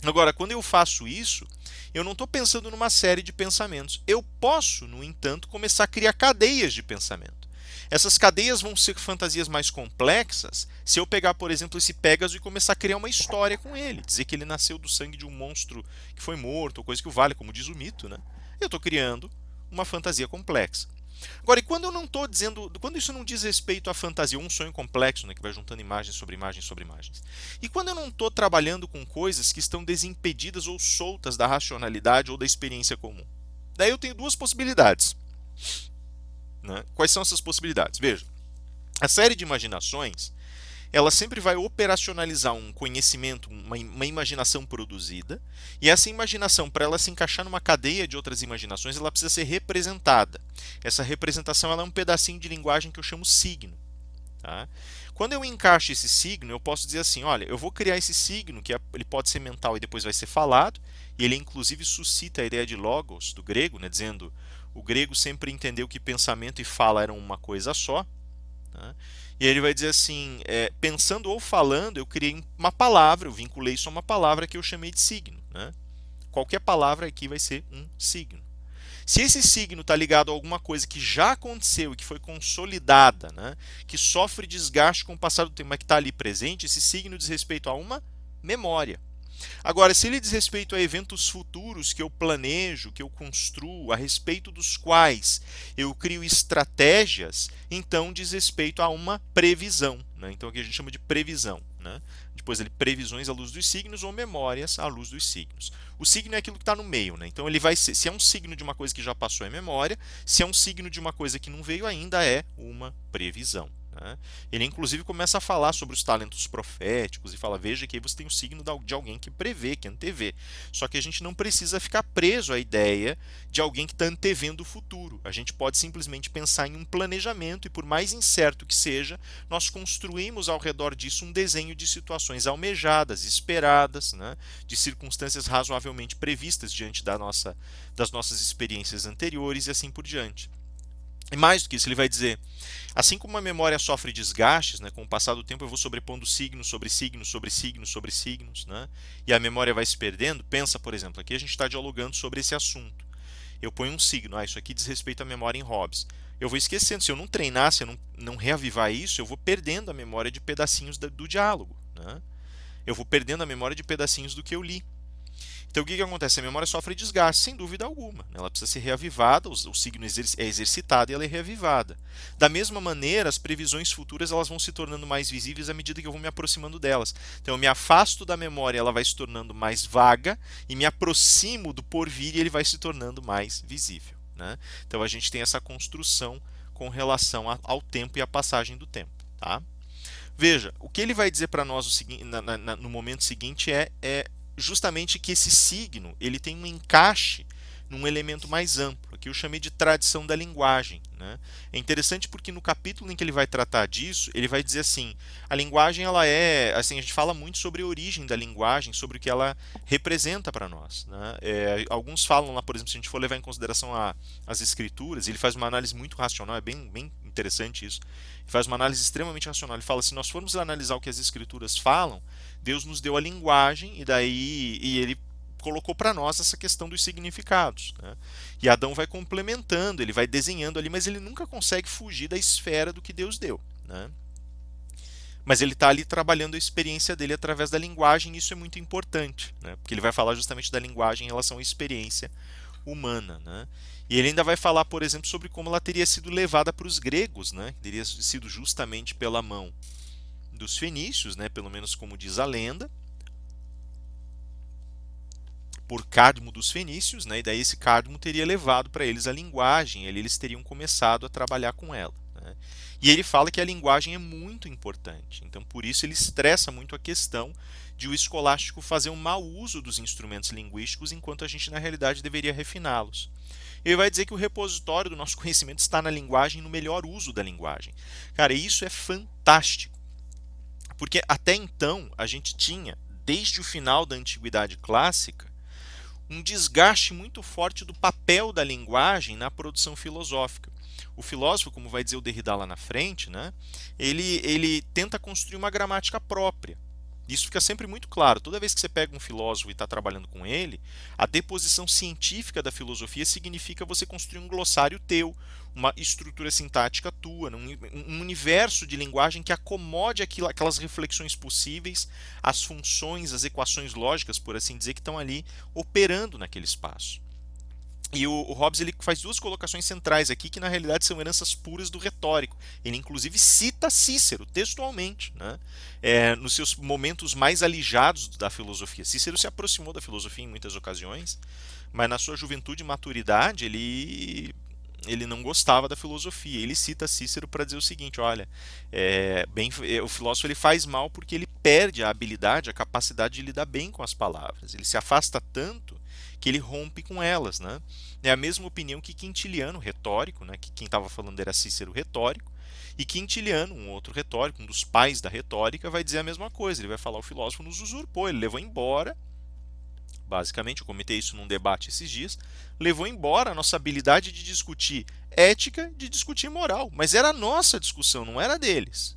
Speaker 1: Agora, quando eu faço isso, eu não estou pensando numa série de pensamentos. Eu posso, no entanto, começar a criar cadeias de pensamento. Essas cadeias vão ser fantasias mais complexas se eu pegar, por exemplo, esse Pégaso e começar a criar uma história com ele. Dizer que ele nasceu do sangue de um monstro que foi morto, ou coisa que o vale, como diz o mito, né? Eu estou criando uma fantasia complexa. Agora, e quando eu não estou dizendo, quando isso não diz respeito à fantasia, um sonho complexo, né, que vai juntando imagens sobre imagens sobre imagens. E quando eu não estou trabalhando com coisas que estão desimpedidas ou soltas da racionalidade ou da experiência comum. Daí eu tenho duas possibilidades, né? Quais são essas possibilidades? Veja, a série de imaginações, ela sempre vai operacionalizar um conhecimento, uma imaginação produzida, e essa imaginação, para ela se encaixar numa cadeia de outras imaginações, ela precisa ser representada. Essa representação ela é um pedacinho de linguagem que eu chamo signo. Tá? Quando eu encaixo esse signo, eu posso dizer assim, olha, eu vou criar esse signo, ele pode ser mental e depois vai ser falado, e ele inclusive suscita a ideia de logos, do grego, né, dizendo o grego sempre entendeu que pensamento e fala eram uma coisa só. Tá? E ele vai dizer assim, pensando ou falando, eu criei uma palavra, eu vinculei isso a uma palavra que eu chamei de signo. Né? Qualquer palavra aqui vai ser um signo. Se esse signo está ligado a alguma coisa que já aconteceu e que foi consolidada, né, que sofre desgaste com o passar do tempo, mas que está ali presente, esse signo diz respeito a uma memória. Agora, se ele diz respeito a eventos futuros que eu planejo, que eu construo, a respeito dos quais eu crio estratégias, então diz respeito a uma previsão. Né? Então aqui a gente chama de previsão. Né? Depois ele previsões à luz dos signos ou memórias à luz dos signos. O signo é aquilo que está no meio. Né? Então ele vai ser, se é um signo de uma coisa que já passou é memória, se é um signo de uma coisa que não veio ainda é uma previsão. Né? Ele inclusive começa a falar sobre os talentos proféticos e fala, veja que aí você tem o signo de alguém que prevê, que antevê. Só que a gente não precisa ficar preso à ideia de alguém que está antevendo o futuro. A gente pode simplesmente pensar em um planejamento e por mais incerto que seja, nós construímos ao redor disso um desenho de situações almejadas, esperadas, né? De circunstâncias razoavelmente previstas diante das nossas experiências anteriores e assim por diante. E mais do que isso, ele vai dizer, assim como a memória sofre desgastes, né, com o passar do tempo eu vou sobrepondo signos sobre signos sobre signos sobre signos, né, e a memória vai se perdendo. Pensa, por exemplo, aqui a gente está dialogando sobre esse assunto. Eu ponho um signo, isso aqui diz respeito à memória em Hobbes. Eu vou esquecendo, se eu não treinar, se eu não reavivar isso, eu vou perdendo a memória de pedacinhos do diálogo. Né? Eu vou perdendo a memória de pedacinhos do que eu li. Então o que acontece? A memória sofre desgaste, sem dúvida alguma. Ela precisa ser reavivada, o signo é exercitado e ela é reavivada. Da mesma maneira, as previsões futuras elas vão se tornando mais visíveis à medida que eu vou me aproximando delas. Então eu me afasto da memória, ela vai se tornando mais vaga, e me aproximo do porvir e ele vai se tornando mais visível. Né? Então a gente tem essa construção com relação ao tempo e à passagem do tempo. Tá? Veja, o que ele vai dizer para nós no momento seguinte é justamente que esse signo ele tem um encaixe num elemento mais amplo. aqui eu chamei de tradição da linguagem, né? É interessante porque no capítulo em que ele vai tratar disso, ele vai dizer assim, a linguagem ela é, assim, a gente fala muito sobre a origem da linguagem, sobre o que ela representa para nós, né? Alguns falam lá, por exemplo, se a gente for levar em consideração as escrituras, ele faz uma análise muito racional, é bem interessante isso. Ele faz uma análise extremamente racional. Ele fala, se nós formos analisar o que as escrituras falam, Deus nos deu a linguagem e ele colocou para nós essa questão dos significados, né? E Adão vai complementando, ele vai desenhando ali, mas ele nunca consegue fugir da esfera do que Deus deu, né? Mas ele está ali trabalhando a experiência dele através da linguagem, e isso é muito importante, né? Porque ele vai falar justamente da linguagem em relação à experiência humana, né? E ele ainda vai falar, por exemplo, sobre como ela teria sido levada para os gregos, né? Teria sido justamente pela mão dos fenícios, né? Pelo menos como diz a lenda, por Cadmo dos fenícios, né? E daí esse Cadmo teria levado para eles a linguagem, eles teriam começado a trabalhar com ela, né? E ele fala que a linguagem é muito importante, então por isso ele estressa muito a questão de o escolástico fazer um mau uso dos instrumentos linguísticos, enquanto a gente na realidade deveria refiná-los. Ele vai dizer que o repositório do nosso conhecimento está na linguagem, no melhor uso da linguagem. Cara, isso é fantástico, porque até então a gente tinha, desde o final da Antiguidade Clássica, um desgaste muito forte do papel da linguagem na produção filosófica. O filósofo, como vai dizer o Derrida lá na frente, né, ele tenta construir uma gramática própria. Isso fica sempre muito claro. Toda vez que você pega um filósofo e está trabalhando com ele, a deposição científica da filosofia significa você construir um glossário teu, uma estrutura sintática tua, um universo de linguagem que acomode aquelas reflexões possíveis, as funções, as equações lógicas, por assim dizer, que estão ali operando naquele espaço. E o Hobbes ele faz duas colocações centrais aqui que na realidade são heranças puras do retórico. Ele inclusive cita Cícero textualmente, né? Nos seus momentos mais alijados da filosofia. Cícero se aproximou da filosofia em muitas ocasiões, mas na sua juventude e maturidade ele não gostava da filosofia. Ele cita Cícero para dizer o seguinte: olha, o filósofo ele faz mal porque ele perde a habilidade, a capacidade de lidar bem com as palavras. Ele se afasta tanto que ele rompe com elas, né? É a mesma opinião que Quintiliano, retórico, né? Que quem estava falando era Cícero, retórico, e Quintiliano, um outro retórico, um dos pais da retórica, vai dizer a mesma coisa. Ele vai falar: o filósofo nos usurpou, ele levou embora. Basicamente, eu comentei isso num debate esses dias, levou embora a nossa habilidade de discutir ética, de discutir moral, mas era a nossa discussão, não era deles.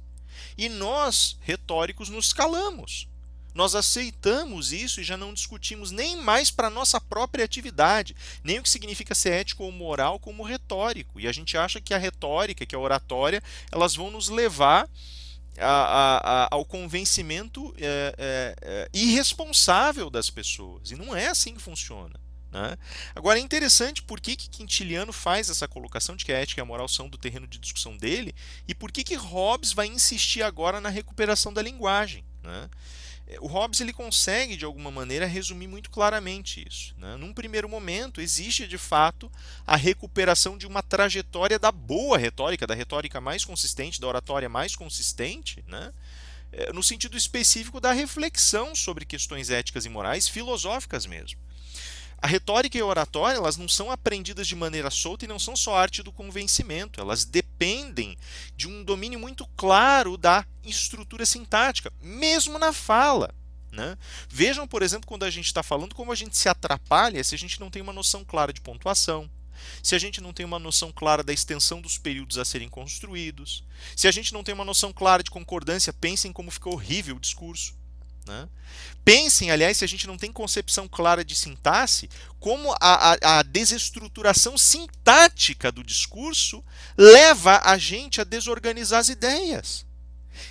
Speaker 1: E nós, retóricos, nos calamos. Nós aceitamos isso e já não discutimos nem mais para a nossa própria atividade, nem o que significa ser ético ou moral como retórico. E a gente acha que a retórica, que a oratória, elas vão nos levar ao convencimento irresponsável das pessoas. E não é assim que funciona, né? Agora é interessante por que Quintiliano faz essa colocação de que a ética e a moral são do terreno de discussão dele e por que Hobbes vai insistir agora na recuperação da linguagem, né? O Hobbes ele consegue de alguma maneira resumir muito claramente isso, né? Num primeiro momento existe de fato a recuperação de uma trajetória da boa retórica, da retórica mais consistente, da oratória mais consistente, né? No sentido específico da reflexão sobre questões éticas e morais, filosóficas mesmo. A retórica e a oratória elas não são aprendidas de maneira solta e não são só arte do convencimento, elas dependem de um domínio muito claro da estrutura sintática, mesmo na fala, né? Vejam, por exemplo, quando a gente está falando, como a gente se atrapalha se a gente não tem uma noção clara de pontuação, se a gente não tem uma noção clara da extensão dos períodos a serem construídos, se a gente não tem uma noção clara de concordância, pensem como ficou horrível o discurso, né? Pensem, aliás, se a gente não tem concepção clara de sintaxe, como a desestruturação sintática do discurso leva a gente a desorganizar as ideias.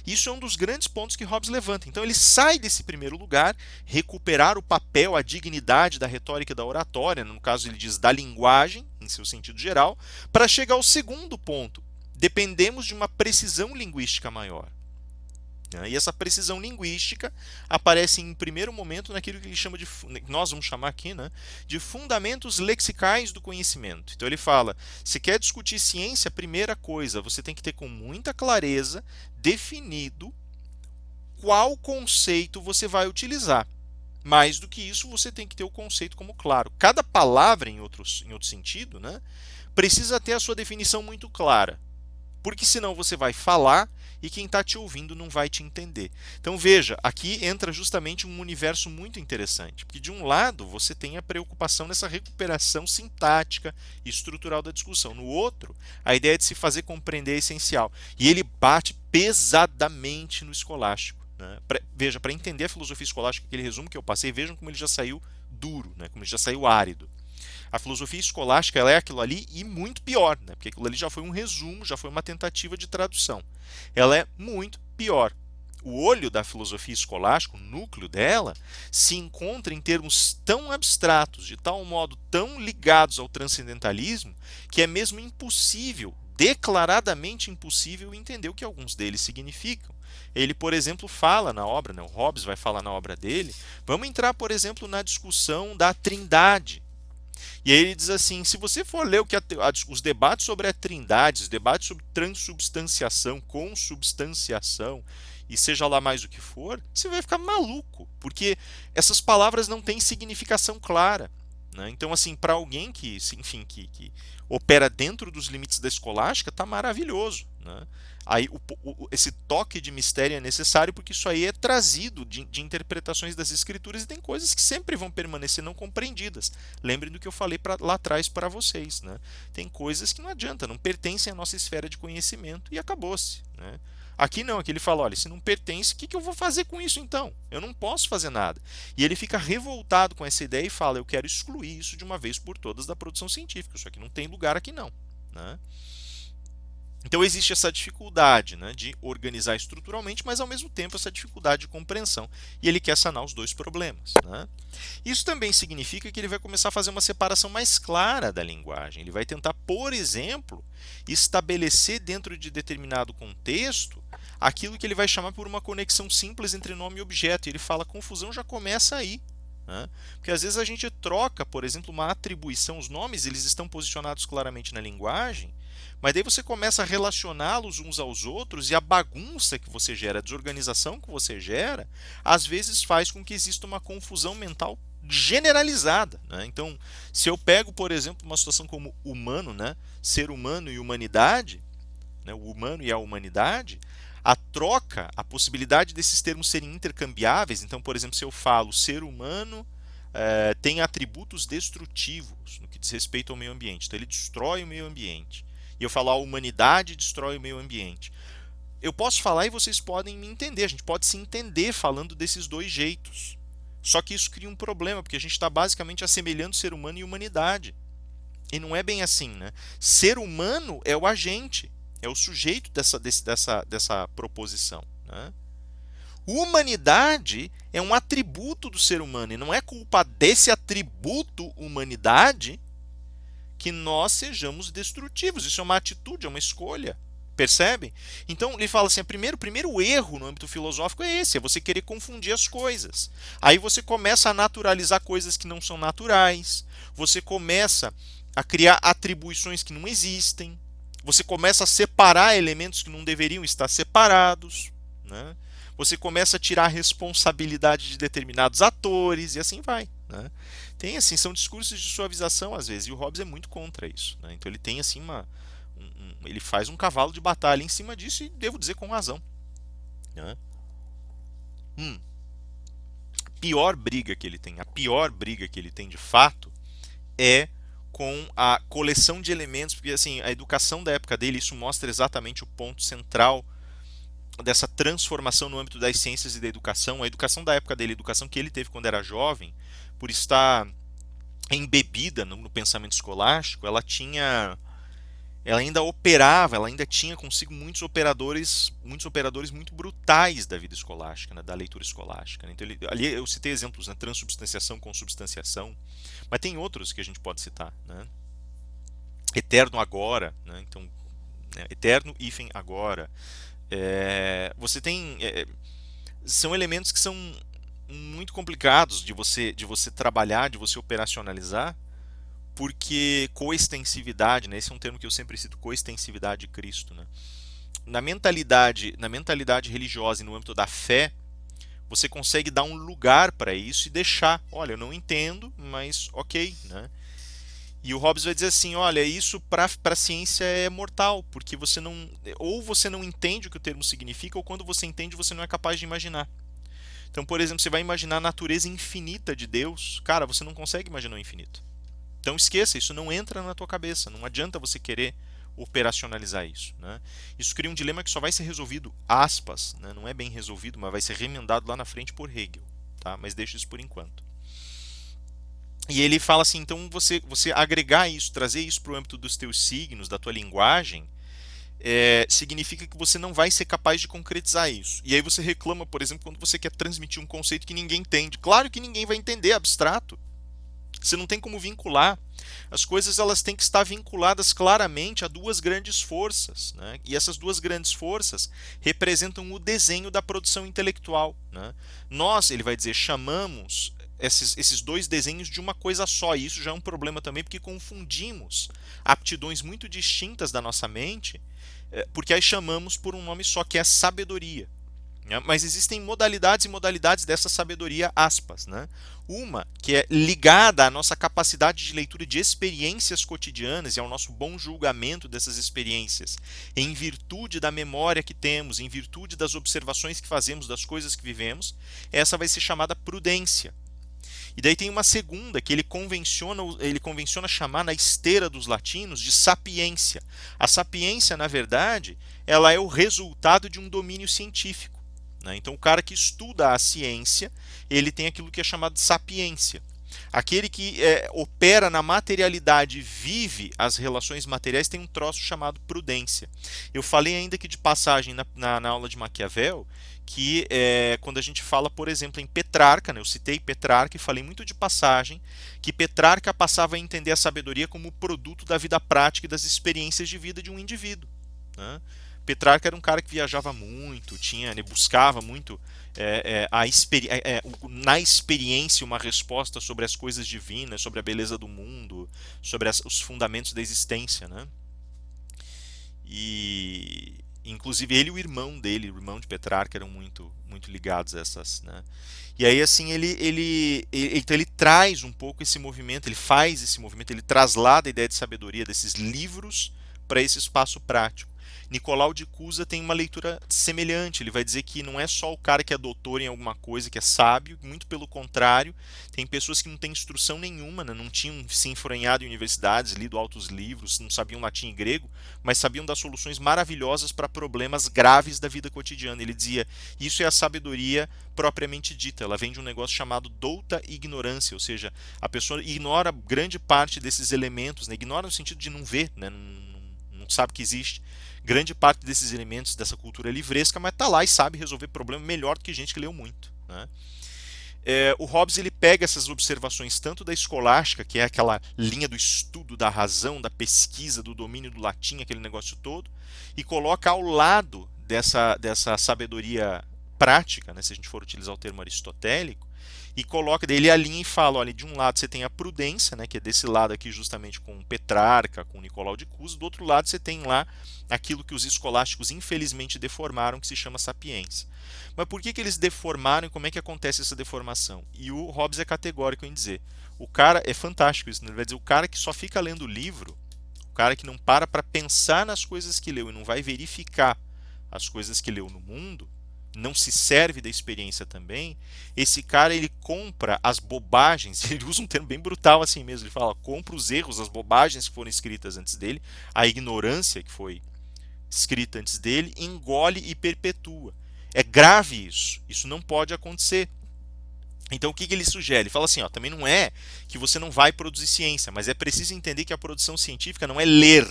Speaker 1: Isso é um dos grandes pontos que Hobbes levanta. Então ele sai desse primeiro lugar, recuperar o papel, a dignidade da retórica e da oratória, no caso ele diz da linguagem, em seu sentido geral, para chegar ao segundo ponto. Dependemos de uma precisão linguística maior. E essa precisão linguística aparece em primeiro momento naquilo que ele chama de, nós vamos chamar aqui, né, de fundamentos lexicais do conhecimento. Então ele fala, se quer discutir ciência, primeira coisa, você tem que ter com muita clareza definido qual conceito você vai utilizar. Mais do que isso, você tem que ter o conceito como claro. Cada palavra, em outro sentido, né, precisa ter a sua definição muito clara. Porque senão você vai falar e quem está te ouvindo não vai te entender. Então veja, aqui entra justamente um universo muito interessante. Porque de um lado você tem a preocupação nessa recuperação sintática e estrutural da discussão. No outro, a ideia de se fazer compreender é essencial. E ele bate pesadamente no escolástico. Né? Veja, para entender a filosofia escolástica, aquele resumo que eu passei, vejam como ele já saiu duro, né? Como ele já saiu árido. A filosofia escolástica ela é aquilo ali e muito pior, né? Porque aquilo ali já foi um resumo, já foi uma tentativa de tradução. Ela é muito pior. O olho da filosofia escolástica, o núcleo dela, se encontra em termos tão abstratos, de tal modo tão ligados ao transcendentalismo, que é mesmo impossível, declaradamente impossível, entender o que alguns deles significam. Ele, por exemplo, fala na obra, né, o Hobbes vai falar na obra dele, vamos entrar, por exemplo, na discussão da trindade. E aí ele diz assim: se você for ler os debates sobre a trindade, os debates sobre transubstanciação, consubstanciação, e seja lá mais o que for, você vai ficar maluco, porque essas palavras não têm significação clara. Né? Então, assim, para alguém que, enfim, que opera dentro dos limites da escolástica, está maravilhoso. Né? Aí esse toque de mistério é necessário porque isso aí é trazido de interpretações das escrituras e tem coisas que sempre vão permanecer não compreendidas. Lembrem do que eu falei lá atrás para vocês. Né? Tem coisas que não adianta, não pertencem à nossa esfera de conhecimento e acabou-se. Né? Aqui não, aqui ele fala, olha, se não pertence, o que eu vou fazer com isso então? Eu não posso fazer nada. E ele fica revoltado com essa ideia e fala, eu quero excluir isso de uma vez por todas da produção científica, isso aqui não tem lugar aqui não. Né? Então existe essa dificuldade, né, de organizar estruturalmente, mas ao mesmo tempo essa dificuldade de compreensão. E ele quer sanar os dois problemas. Né? Isso também significa que ele vai começar a fazer uma separação mais clara da linguagem. Ele vai tentar, por exemplo, estabelecer dentro de determinado contexto aquilo que ele vai chamar por uma conexão simples entre nome e objeto. E ele fala, a confusão já começa aí. Né? Porque às vezes a gente troca, por exemplo, uma atribuição, os nomes eles estão posicionados claramente na linguagem, mas daí você começa a relacioná-los uns aos outros e a bagunça que você gera, a desorganização que você gera, às vezes faz com que exista uma confusão mental generalizada. Né? Então, se eu pego, por exemplo, uma situação como humano, né? Ser humano e humanidade, né? O humano e a humanidade, a troca, a possibilidade desses termos serem intercambiáveis, então, por exemplo, se eu falo ser humano tem atributos destrutivos no que diz respeito ao meio ambiente, então ele destrói o meio ambiente. E eu falar a humanidade destrói o meio ambiente. Eu posso falar e vocês podem me entender. A gente pode se entender falando desses dois jeitos. Só que isso cria um problema, porque a gente está basicamente assemelhando ser humano e humanidade. E não é bem assim, né? Ser humano é o agente, é o sujeito dessa proposição. Né? Humanidade é um atributo do ser humano, e não é culpa desse atributo humanidade que nós sejamos destrutivos. Isso é uma atitude, é uma escolha. Percebem? Então ele fala assim: o primeiro erro no âmbito filosófico é esse, é você querer confundir as coisas. Aí você começa a naturalizar coisas que não são naturais, você começa a criar atribuições que não existem, você começa a separar elementos que não deveriam estar separados, né? Você começa a tirar a responsabilidade de determinados atores e assim vai. Né? Tem assim, são discursos de suavização às vezes, e o Hobbes é muito contra isso. Né? Então ele tem assim ele faz um cavalo de batalha em cima disso e devo dizer com razão. Né? Pior briga que ele tem, a pior briga que ele tem de fato é com a coleção de elementos, porque assim, a educação da época dele, isso mostra exatamente o ponto central dessa transformação no âmbito das ciências e da educação. A educação da época dele, a educação que ele teve quando era jovem, por estar embebida no pensamento escolástico, ela ainda operava, ela ainda tinha consigo muitos operadores muito brutais da vida escolástica, né, da leitura escolástica. Então, ali eu citei exemplos, né, transubstanciação, consubstanciação, mas tem outros que a gente pode citar, né? Eterno agora, né? Então, né, eterno hífen agora. Você tem são elementos que são muito complicados de você trabalhar, de você operacionalizar, porque coextensividade, né, esse é um termo que eu sempre cito, coextensividade de Cristo, né? Na mentalidade religiosa e no âmbito da fé, você consegue dar um lugar para isso e deixar, olha, eu não entendo, mas ok, né? E o Hobbes vai dizer assim, olha, isso para a ciência é mortal, porque você não, ou você não entende o que o termo significa, ou quando você entende, você não é capaz de imaginar. Então, por exemplo, você vai imaginar a natureza infinita de Deus, cara, você não consegue imaginar o infinito. Então esqueça, isso não entra na tua cabeça, não adianta você querer operacionalizar isso, né? Isso cria um dilema que só vai ser resolvido, aspas, né? Não é bem resolvido, mas vai ser remendado lá na frente por Hegel, tá? Mas deixa isso por enquanto. E ele fala assim, então você agregar isso, trazer isso para o âmbito dos teus signos, da tua linguagem, significa que você não vai ser capaz de concretizar isso. E aí você reclama, por exemplo, quando você quer transmitir um conceito que ninguém entende. Claro que ninguém vai entender, é abstrato. Você não tem como vincular. As coisas elas têm que estar vinculadas claramente a duas grandes forças, né? E essas duas grandes forças representam o desenho da produção intelectual, né? Nós, ele vai dizer, chamamos esses dois desenhos de uma coisa só, e isso já é um problema também, porque confundimos aptidões muito distintas da nossa mente, porque as chamamos por um nome só, que é sabedoria. Né? Mas existem modalidades e modalidades dessa sabedoria, aspas. Né? Uma que é ligada à nossa capacidade de leitura de experiências cotidianas e ao nosso bom julgamento dessas experiências, em virtude da memória que temos, em virtude das observações que fazemos das coisas que vivemos, essa vai ser chamada prudência. E daí tem uma segunda que ele convenciona chamar na esteira dos latinos de sapiência. A sapiência, na verdade, ela é o resultado de um domínio científico. Né? Então, o cara que estuda a ciência, ele tem aquilo que é chamado de sapiência. Aquele que opera na materialidade, vive as relações materiais, tem um troço chamado prudência. Eu falei ainda que de passagem na aula de Maquiavel, que quando a gente fala, por exemplo, em Petrarca, né, eu citei Petrarca e falei muito de passagem, que Petrarca passava a entender a sabedoria como produto da vida prática e das experiências de vida de um indivíduo. Né? Petrarca era um cara que viajava muito, buscava muito na experiência uma resposta sobre as coisas divinas, sobre a beleza do mundo, sobre os fundamentos da existência, né? E inclusive ele e o irmão dele, o irmão de Petrarca, eram muito ligados a essas, né? E aí assim então ele traz um pouco esse movimento, ele faz esse movimento, ele traslada a ideia de sabedoria desses livros para esse espaço prático. Nicolau de Cusa tem uma leitura semelhante. Ele vai dizer que não é só o cara que é doutor em alguma coisa, que é sábio, muito pelo contrário, tem pessoas que não têm instrução nenhuma, né? Não tinham se enforenhado em universidades, lido altos livros, não sabiam latim e grego, mas sabiam dar soluções maravilhosas para problemas graves da vida cotidiana. Ele dizia, isso é a sabedoria propriamente dita, ela vem de um negócio chamado douta ignorância, ou seja, a pessoa ignora grande parte desses elementos, né? Ignora no sentido de não ver, né? Não sabe que existe grande parte desses elementos dessa cultura livresca, mas está lá e sabe resolver problema melhor do que gente que leu muito. Né? O Hobbes ele pega essas observações tanto da escolástica, que é aquela linha do estudo da razão, da pesquisa, do domínio do latim, aquele negócio todo, e coloca ao lado dessa sabedoria prática, né, se a gente for utilizar o termo aristotélico, e coloca dele a linha e fala, olha, de um lado você tem a prudência, né, que é desse lado aqui justamente com Petrarca, com Nicolau de Cusa, do outro lado você tem lá aquilo que os escolásticos infelizmente deformaram, que se chama sapiência. Mas por que eles deformaram e como é que acontece essa deformação? E o Hobbes é categórico em dizer, o cara, é fantástico isso, né? Ele vai dizer, o cara que só fica lendo o livro, o cara que não para pensar nas coisas que leu e não vai verificar as coisas que leu no mundo, não se serve da experiência também, esse cara ele compra as bobagens, ele usa um termo bem brutal assim mesmo, ele fala, compra os erros, as bobagens que foram escritas antes dele, a ignorância que foi escrita antes dele, engole e perpetua. É grave isso, isso não pode acontecer. Então o que ele sugere? Ele fala assim, ó, também não é que você não vai produzir ciência, mas é preciso entender que a produção científica não é ler.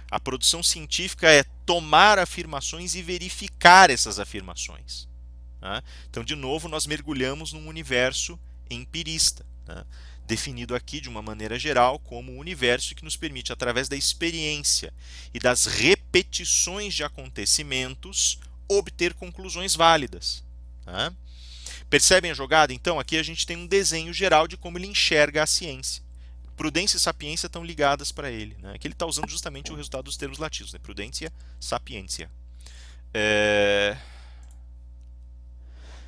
Speaker 1: A produção científica é tomar afirmações e verificar essas afirmações. Né? Então, de novo, nós mergulhamos num universo empirista, né? Definido aqui de uma maneira geral como um universo que nos permite, através da experiência e das repetições de acontecimentos, obter conclusões válidas. Né? Percebem a jogada? Então, aqui a gente tem um desenho geral de como ele enxerga a ciência. Prudência e sapiência estão ligadas para ele. Né? Aqui ele está usando justamente o resultado dos termos latinos, né? Prudência, sapiência.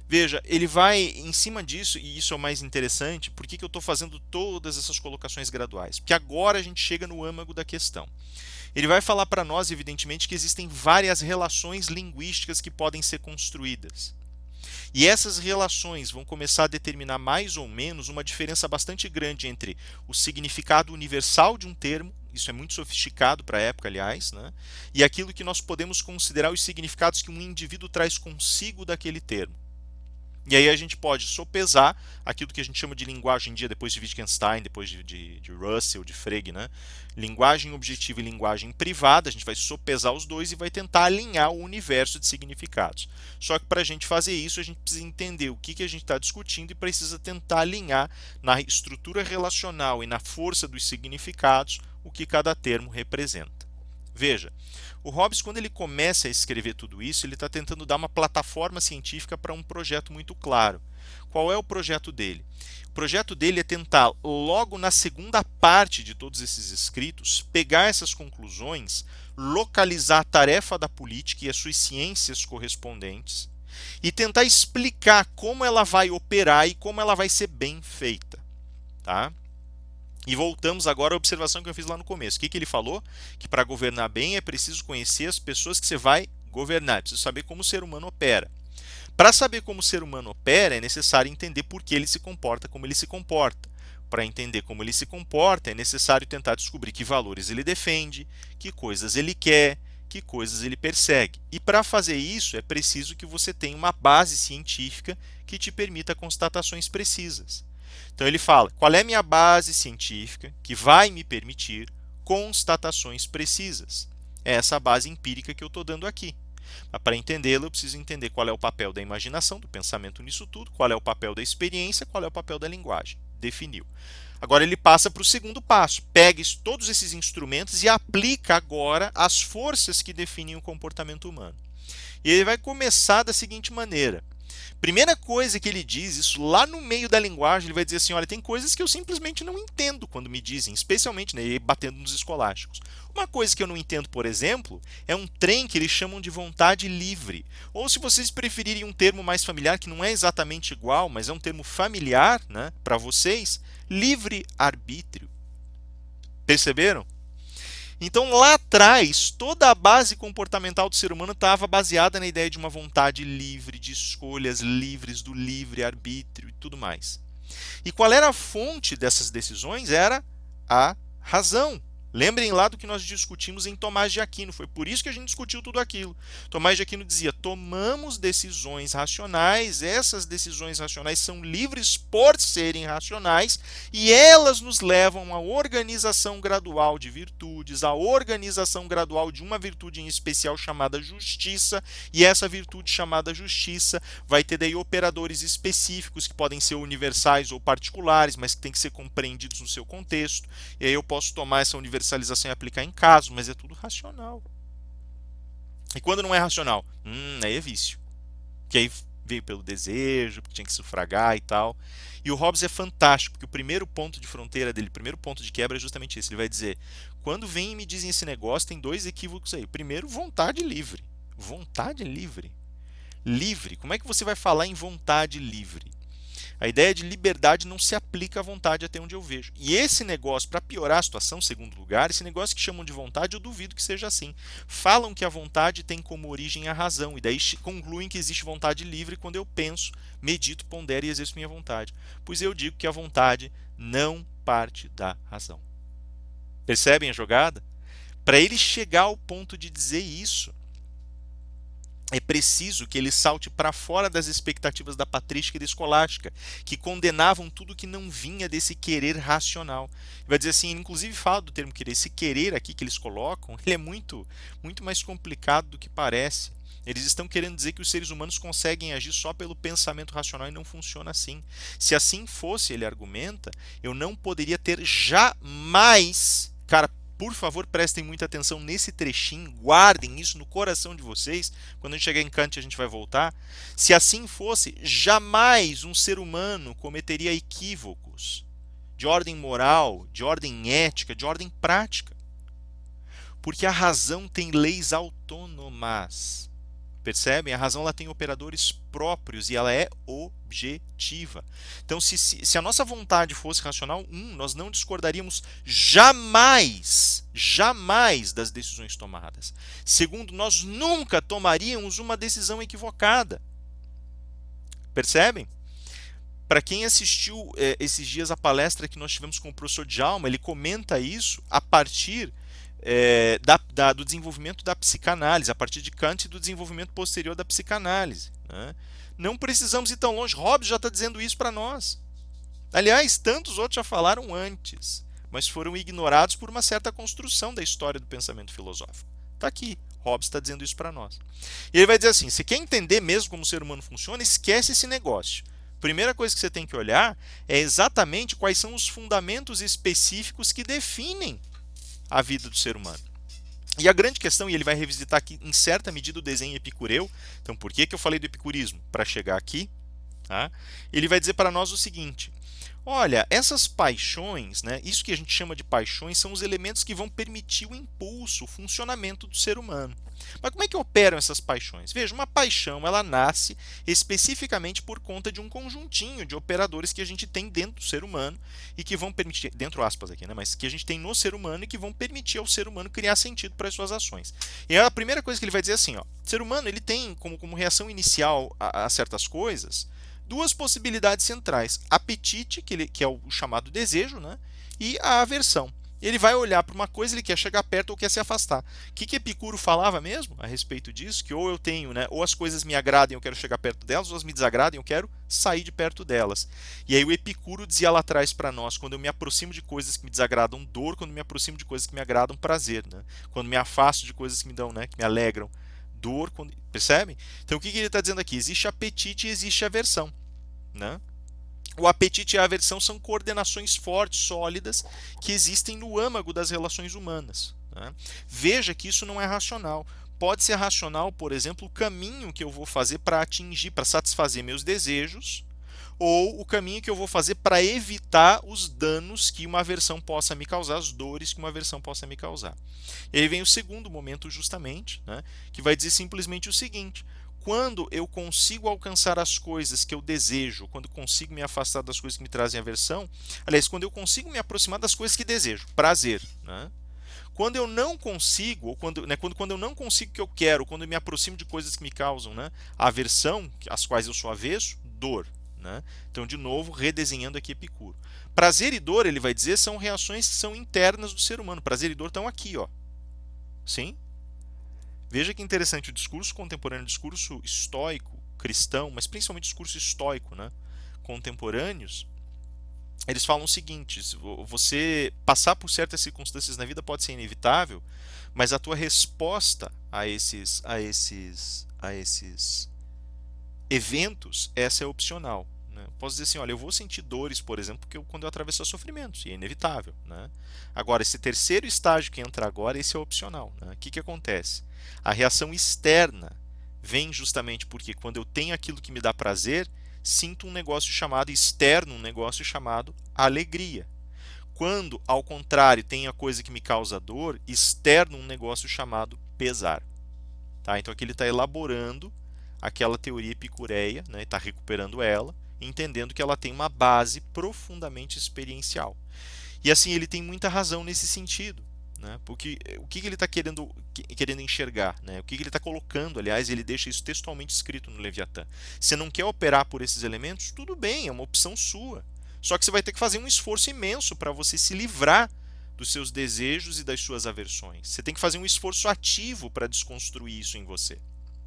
Speaker 1: Veja, ele vai em cima disso, e isso é o mais interessante, por que que eu estou fazendo todas essas colocações graduais? Porque agora a gente chega no âmago da questão. Ele vai falar para nós, evidentemente, que existem várias relações linguísticas que podem ser construídas. E essas relações vão começar a determinar mais ou menos uma diferença bastante grande entre o significado universal de um termo, isso é muito sofisticado para a época, aliás, né? E aquilo que nós podemos considerar os significados que um indivíduo traz consigo daquele termo. E aí a gente pode sopesar aquilo que a gente chama de linguagem em dia, depois de Wittgenstein, depois de Russell, de Frege, né? Linguagem objetiva e linguagem privada, a gente vai sopesar os dois e vai tentar alinhar o universo de significados. Só que para a gente fazer isso, a gente precisa entender o que a gente está discutindo e precisa tentar alinhar na estrutura relacional e na força dos significados o que cada termo representa. Veja, o Hobbes, quando ele começa a escrever tudo isso, ele está tentando dar uma plataforma científica para um projeto muito claro. Qual é o projeto dele? O projeto dele é tentar, logo na segunda parte de todos esses escritos, pegar essas conclusões, localizar a tarefa da política e as suas ciências correspondentes e tentar explicar como ela vai operar e como ela vai ser bem feita. Tá? E voltamos agora à observação que eu fiz lá no começo. O que ele falou? Que para governar bem é preciso conhecer as pessoas que você vai governar, é preciso saber como o ser humano opera. Para saber como o ser humano opera, é necessário entender por que ele se comporta como ele se comporta. Para entender como ele se comporta, é necessário tentar descobrir que valores ele defende, que coisas ele quer, que coisas ele persegue. E para fazer isso, é preciso que você tenha uma base científica que te permita constatações precisas. Então ele fala: qual é a minha base científica que vai me permitir constatações precisas? É essa base empírica que eu estou dando aqui. Mas para entendê-la, eu preciso entender qual é o papel da imaginação, do pensamento nisso tudo, qual é o papel da experiência, qual é o papel da linguagem. Definiu. Agora ele passa para o segundo passo. Pega todos esses instrumentos e aplica agora as forças que definem o comportamento humano. E ele vai começar da seguinte maneira. Primeira coisa que ele diz, isso lá no meio da linguagem, ele vai dizer assim: olha, tem coisas que eu simplesmente não entendo quando me dizem, especialmente, né, batendo nos escolásticos. Uma coisa que eu não entendo, por exemplo, é um trem que eles chamam de vontade livre. Ou, se vocês preferirem um termo mais familiar, que não é exatamente igual, mas é um termo familiar, né, para vocês, livre-arbítrio. Perceberam? Então, lá atrás, toda a base comportamental do ser humano estava baseada na ideia de uma vontade livre, de escolhas livres, do livre-arbítrio e tudo mais. E qual era a fonte dessas decisões? Era a razão. Lembrem lá do que nós discutimos em Tomás de Aquino, foi por isso que a gente discutiu tudo aquilo. Tomás de Aquino dizia: tomamos decisões racionais, essas decisões racionais são livres por serem racionais e elas nos levam à organização gradual de virtudes, à organização gradual de uma virtude em especial chamada justiça, e essa virtude chamada justiça vai ter daí operadores específicos que podem ser universais ou particulares, mas que têm que ser compreendidos no seu contexto, e aí eu posso tomar essa universalização e aplicar em casos, mas é tudo racional. E quando não é racional? Aí é vício. Que aí veio pelo desejo, porque tinha que sufragar e tal. E o Hobbes é fantástico, porque o primeiro ponto de fronteira dele, o primeiro ponto de quebra é justamente esse. Ele vai dizer: quando vêm e me dizem esse negócio, tem dois equívocos aí. Primeiro, vontade livre. Vontade livre? Livre? Como é que você vai falar em vontade livre? A ideia de liberdade não se aplica à vontade, até onde eu vejo. E esse negócio, para piorar a situação, segundo lugar, esse negócio que chamam de vontade, eu duvido que seja assim. Falam que a vontade tem como origem a razão, e daí concluem que existe vontade livre quando eu penso, medito, pondero e exerço minha vontade. Pois eu digo que a vontade não parte da razão. Percebem a jogada? Para ele chegar ao ponto de dizer isso, é preciso que ele salte para fora das expectativas da patrística e da escolástica, que condenavam tudo que não vinha desse querer racional. Ele vai dizer assim, ele inclusive fala do termo querer, esse querer aqui que eles colocam, ele é muito mais complicado do que parece. Eles estão querendo dizer que os seres humanos conseguem agir só pelo pensamento racional e não funciona assim. Se assim fosse, ele argumenta, eu não poderia ter jamais, cara, por favor, prestem muita atenção nesse trechinho, guardem isso no coração de vocês. Quando a gente chegar em Kant, a gente vai voltar. Se assim fosse, jamais um ser humano cometeria equívocos de ordem moral, de ordem ética, de ordem prática. Porque a razão tem leis autônomas. Percebem? A razão ela tem operadores próprios e ela é objetiva. Então, se a nossa vontade fosse racional, nós não discordaríamos jamais, jamais das decisões tomadas. Segundo, nós nunca tomaríamos uma decisão equivocada. Percebem? Para quem assistiu esses dias a palestra que nós tivemos com o professor Djalma, ele comenta isso a partir do desenvolvimento da psicanálise, a partir de Kant e do desenvolvimento posterior da psicanálise. Né? Não precisamos ir tão longe. Hobbes já está dizendo isso para nós. Aliás, tantos outros já falaram antes, mas foram ignorados por uma certa construção da história do pensamento filosófico. Está aqui. Hobbes está dizendo isso para nós. E ele vai dizer assim, se quer entender mesmo como o ser humano funciona, esquece esse negócio. Primeira coisa que você tem que olhar é exatamente quais são os fundamentos específicos que definem a vida do ser humano. E a grande questão, e ele vai revisitar aqui em certa medida o desenho epicureu, então por que eu falei do epicurismo? Para chegar aqui, tá? Ele vai dizer para nós o seguinte, olha, essas paixões, né, isso que a gente chama de paixões, são os elementos que vão permitir o impulso, o funcionamento do ser humano. Mas como é que operam essas paixões? Veja, uma paixão ela nasce especificamente por conta de um conjuntinho de operadores que a gente tem dentro do ser humano e que vão permitir, dentro aspas aqui, né, mas que a gente tem no ser humano e que vão permitir ao ser humano criar sentido para as suas ações. E a primeira coisa que ele vai dizer assim, ó, o ser humano ele tem como reação inicial a certas coisas duas possibilidades centrais, apetite, que é o chamado desejo, né, e a aversão. Ele vai olhar para uma coisa, ele quer chegar perto ou quer se afastar. O que Epicuro falava mesmo a respeito disso? Que ou eu tenho, né, ou as coisas me agradam e eu quero chegar perto delas, ou elas me desagradam e eu quero sair de perto delas. E aí o Epicuro dizia lá atrás para nós, quando eu me aproximo de coisas que me desagradam, dor, quando eu me aproximo de coisas que me agradam, prazer. Né? Quando me afasto de coisas que me dão, né, que me alegram, dor. Percebem? Então o que ele está dizendo aqui? Existe apetite e existe aversão. Né? O apetite e a aversão são coordenações fortes, sólidas, que existem no âmago das relações humanas. Né? Veja que isso não é racional. Pode ser racional, por exemplo, o caminho que eu vou fazer para atingir, para satisfazer meus desejos, ou o caminho que eu vou fazer para evitar os danos que uma aversão possa me causar, as dores que uma aversão possa me causar. E aí vem o segundo momento, justamente, né, que vai dizer simplesmente o seguinte: quando eu consigo alcançar as coisas que eu desejo, quando consigo me afastar das coisas que me trazem aversão, aliás, quando eu consigo me aproximar das coisas que desejo, prazer, né? Quando eu não consigo, ou quando eu não consigo o que eu quero, quando eu me aproximo de coisas que me causam, né, aversão, às quais eu sou avesso, dor. Né? Então, de novo, redesenhando aqui Epicuro. Prazer e dor, ele vai dizer, são reações que são internas do ser humano. Prazer e dor estão aqui, ó. Sim? Veja que interessante, o discurso contemporâneo, o discurso estoico, cristão, mas principalmente o discurso estoico, né, contemporâneos, eles falam o seguinte: você passar por certas circunstâncias na vida pode ser inevitável, mas a tua resposta a esses eventos, essa é opcional. Né? Posso dizer assim, olha, eu vou sentir dores, por exemplo, quando eu atravessar sofrimentos, e é inevitável. Né? Agora, esse terceiro estágio que entra agora, esse é opcional. Né? O que acontece? A reação externa vem justamente porque quando eu tenho aquilo que me dá prazer, sinto um negócio chamado externo, um negócio chamado alegria. Quando, ao contrário, tem a coisa que me causa dor, externo um negócio chamado pesar. Tá? Então aqui ele está elaborando aquela teoria epicureia, né? Está recuperando ela, entendendo que ela tem uma base profundamente experiencial. E assim, ele tem muita razão nesse sentido. Né? Porque o que ele está querendo enxergar? Né? O que ele está colocando, aliás, ele deixa isso textualmente escrito no Leviatã. Você não quer operar por esses elementos? Tudo bem, é uma opção sua. Só que você vai ter que fazer um esforço imenso para você se livrar dos seus desejos e das suas aversões. Você tem que fazer um esforço ativo para desconstruir isso em você.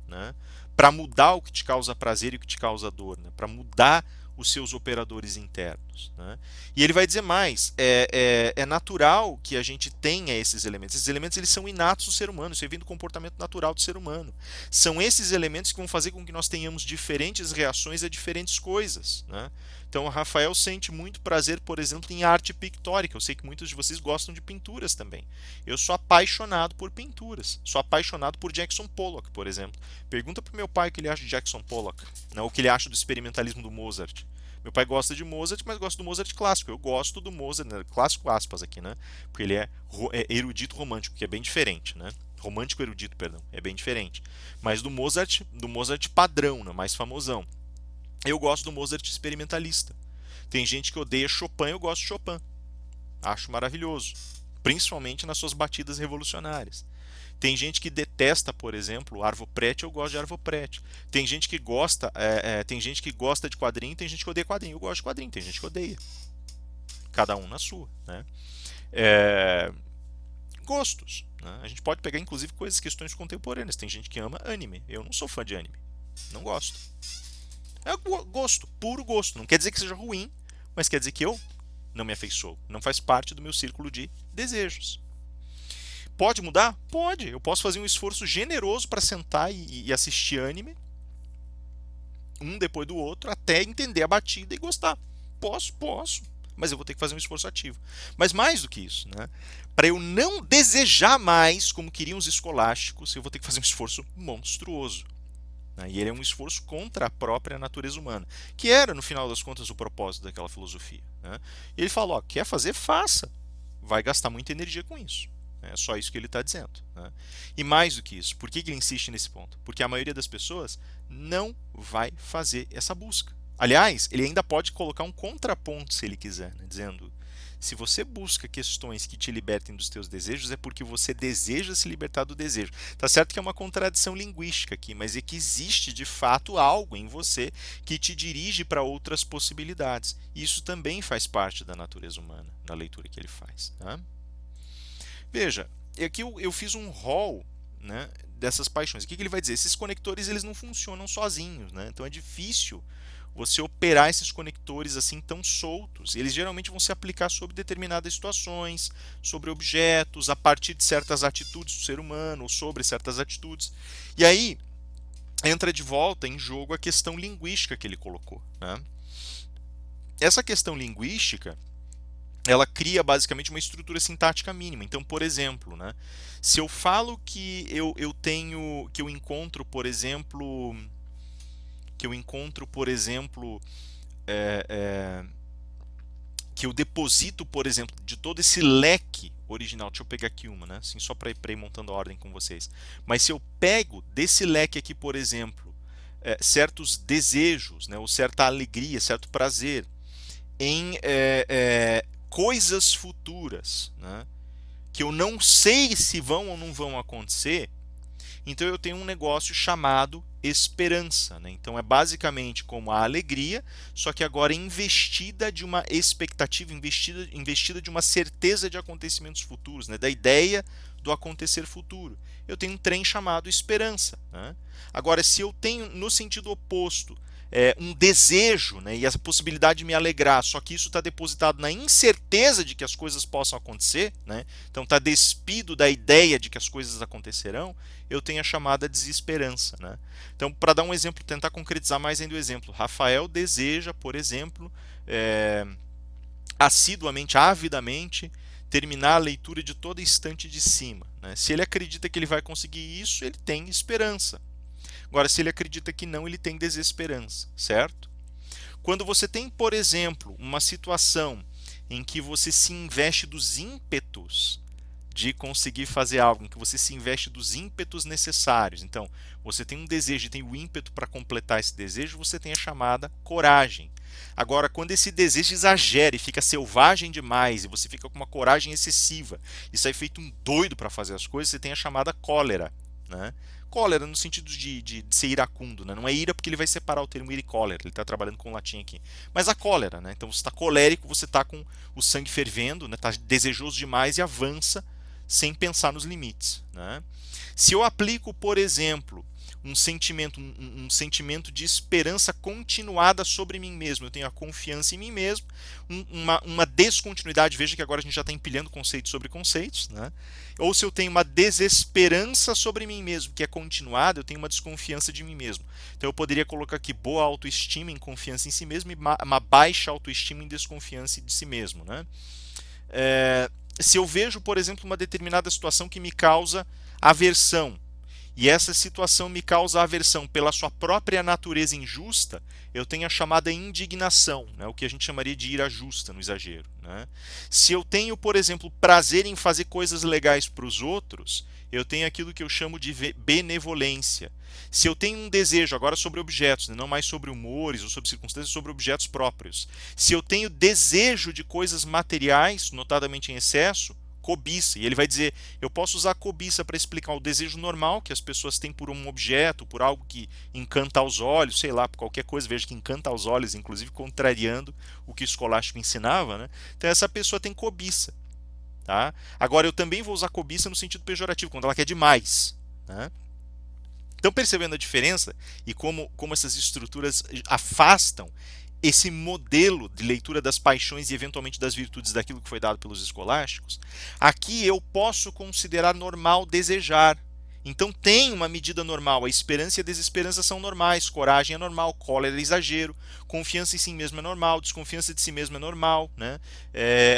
Speaker 1: Né? Para mudar o que te causa prazer e o que te causa dor. Né? Para mudar os seus operadores internos. Né? E ele vai dizer mais, é natural que a gente tenha esses elementos. Esses elementos eles são inatos do ser humano, isso vem do comportamento natural do ser humano. São esses elementos que vão fazer com que nós tenhamos diferentes reações a diferentes coisas. Né? Então, o Rafael sente muito prazer, por exemplo, em arte pictórica. Eu sei que muitos de vocês gostam de pinturas também. Eu sou apaixonado por pinturas. Sou apaixonado por Jackson Pollock, por exemplo. Pergunta para o meu pai o que ele acha de Jackson Pollock, né? O que ele acha do experimentalismo do Mozart. Meu pai gosta de Mozart, mas gosta do Mozart clássico. Eu gosto do Mozart, né? Clássico aspas aqui, né? Porque ele é erudito romântico, que é bem diferente, né? Romântico erudito, perdão, é bem diferente. Mas do Mozart padrão, né, mais famosão. Eu gosto do Mozart experimentalista. Tem gente que odeia Chopin, eu gosto de Chopin. Acho maravilhoso, principalmente nas suas batidas revolucionárias. Tem gente que detesta, por exemplo, Arvo Pärt, eu gosto de Arvo Pärt. Tem gente que gosta, tem gente que gosta de quadrinho, tem gente que odeia quadrinho. Eu gosto de quadrinho, tem gente que odeia. Cada um na sua, né? É, gostos, né? A gente pode pegar inclusive coisas, questões contemporâneas. Tem gente que ama anime. Eu não sou fã de anime, não gosto. É gosto, puro gosto. Não quer dizer que seja ruim, mas quer dizer que eu não me afeiçoo. Não faz parte do meu círculo de desejos. Pode mudar? Pode. Eu posso fazer um esforço generoso para sentar e assistir anime, um depois do outro, até entender a batida e gostar. Posso. Mas eu vou ter que fazer um esforço ativo. Mas mais do que isso, né? Para eu não desejar mais, como queriam os escolásticos, eu vou ter que fazer um esforço monstruoso. Né? E ele é um esforço contra a própria natureza humana, que era, no final das contas, o propósito daquela filosofia. Né? E ele falou: ó, quer fazer? Faça. Vai gastar muita energia com isso. É só isso que ele está dizendo. Né? E mais do que isso, por que ele insiste nesse ponto? Porque a maioria das pessoas não vai fazer essa busca. Aliás, ele ainda pode colocar um contraponto se ele quiser, né? Dizendo: se você busca questões que te libertem dos teus desejos, é porque você deseja se libertar do desejo. Tá certo que é uma contradição linguística aqui, mas é que existe de fato algo em você que te dirige para outras possibilidades. E isso também faz parte da natureza humana, na leitura que ele faz. Tá? Veja, aqui eu fiz um rol, né, dessas paixões. O que ele vai dizer? Esses conectores eles não funcionam sozinhos, né? Então é difícil você operar esses conectores assim tão soltos. Eles geralmente vão se aplicar sobre determinadas situações, sobre objetos, a partir de certas atitudes do ser humano, ou sobre certas atitudes. E aí entra de volta em jogo a questão linguística que ele colocou. Né? Essa questão linguística ela cria basicamente uma estrutura sintática mínima. Então, por exemplo, né, se eu falo que eu tenho, que eu encontro, por exemplo, é, é, que eu deposito, por exemplo, de todo esse leque original, deixa eu pegar aqui uma, né, assim, só para ir montando a ordem com vocês. Mas se eu pego desse leque aqui, por exemplo, certos desejos, né, ou certa alegria, certo prazer, em coisas futuras, né, que eu não sei se vão ou não vão acontecer, então eu tenho um negócio chamado esperança. Né? Então é basicamente como a alegria, só que agora investida de uma expectativa, investida de uma certeza de acontecimentos futuros, né? Da ideia do acontecer futuro. Eu tenho um trem chamado esperança. Né? Agora, se eu tenho no sentido oposto um desejo, né, e a possibilidade de me alegrar, só que isso está depositado na incerteza de que as coisas possam acontecer, né, então está despido da ideia de que as coisas acontecerão, eu tenho a chamada desesperança. Né? Então, para dar um exemplo, tentar concretizar mais ainda o exemplo, Rafael deseja, por exemplo, assiduamente, avidamente, terminar a leitura de toda a estante de cima. Né? Se ele acredita que ele vai conseguir isso, ele tem esperança. Agora, se ele acredita que não, ele tem desesperança, certo? Quando você tem, por exemplo, uma situação em que você se investe dos ímpetos de conseguir fazer algo, em que você se investe dos ímpetos necessários. Então, você tem um desejo e tem o ímpeto para completar esse desejo, você tem a chamada coragem. Agora, quando esse desejo exagera e fica selvagem demais, e você fica com uma coragem excessiva, e sai feito um doido para fazer as coisas, você tem a chamada cólera. Né? Cólera no sentido de ser iracundo, né? Não é ira porque ele vai separar o termo ira e cólera, ele está trabalhando com latim aqui. Mas a cólera, né? Então você está colérico, você está com o sangue fervendo, está, né? Desejoso demais e avança sem pensar nos limites. Né? Se eu aplico, por exemplo, um sentimento de esperança continuada sobre mim mesmo, eu tenho a confiança em mim mesmo, uma descontinuidade, veja que agora a gente já está empilhando conceitos sobre conceitos, né? Ou se eu tenho uma desesperança sobre mim mesmo, que é continuada, eu tenho uma desconfiança de mim mesmo. Então eu poderia colocar aqui boa autoestima em confiança em si mesmo e uma baixa autoestima em desconfiança de si mesmo. Né? Se eu vejo, por exemplo, uma determinada situação que me causa aversão, e essa situação me causa aversão pela sua própria natureza injusta, eu tenho a chamada indignação, né? O que a gente chamaria de ira justa, no exagero. Né? Se eu tenho, por exemplo, prazer em fazer coisas legais para os outros, eu tenho aquilo que eu chamo de benevolência. Se eu tenho um desejo agora sobre objetos, não mais sobre humores ou sobre circunstâncias, sobre objetos próprios. Se eu tenho desejo de coisas materiais, notadamente em excesso, cobiça. E ele vai dizer, eu posso usar cobiça para explicar o desejo normal que as pessoas têm por um objeto, por algo que encanta aos olhos, sei lá, por qualquer coisa, veja que encanta aos olhos, inclusive contrariando o que o escolástico ensinava, né? Então essa pessoa tem cobiça. Tá? Agora eu também vou usar cobiça no sentido pejorativo, quando ela quer demais. Né? Então, percebendo a diferença e como essas estruturas afastam esse modelo de leitura das paixões e eventualmente das virtudes daquilo que foi dado pelos escolásticos, aqui eu posso considerar normal desejar. Então tem uma medida normal, a esperança e a desesperança são normais, coragem é normal, cólera é exagero, confiança em si mesmo é normal, desconfiança de si mesmo é normal, né?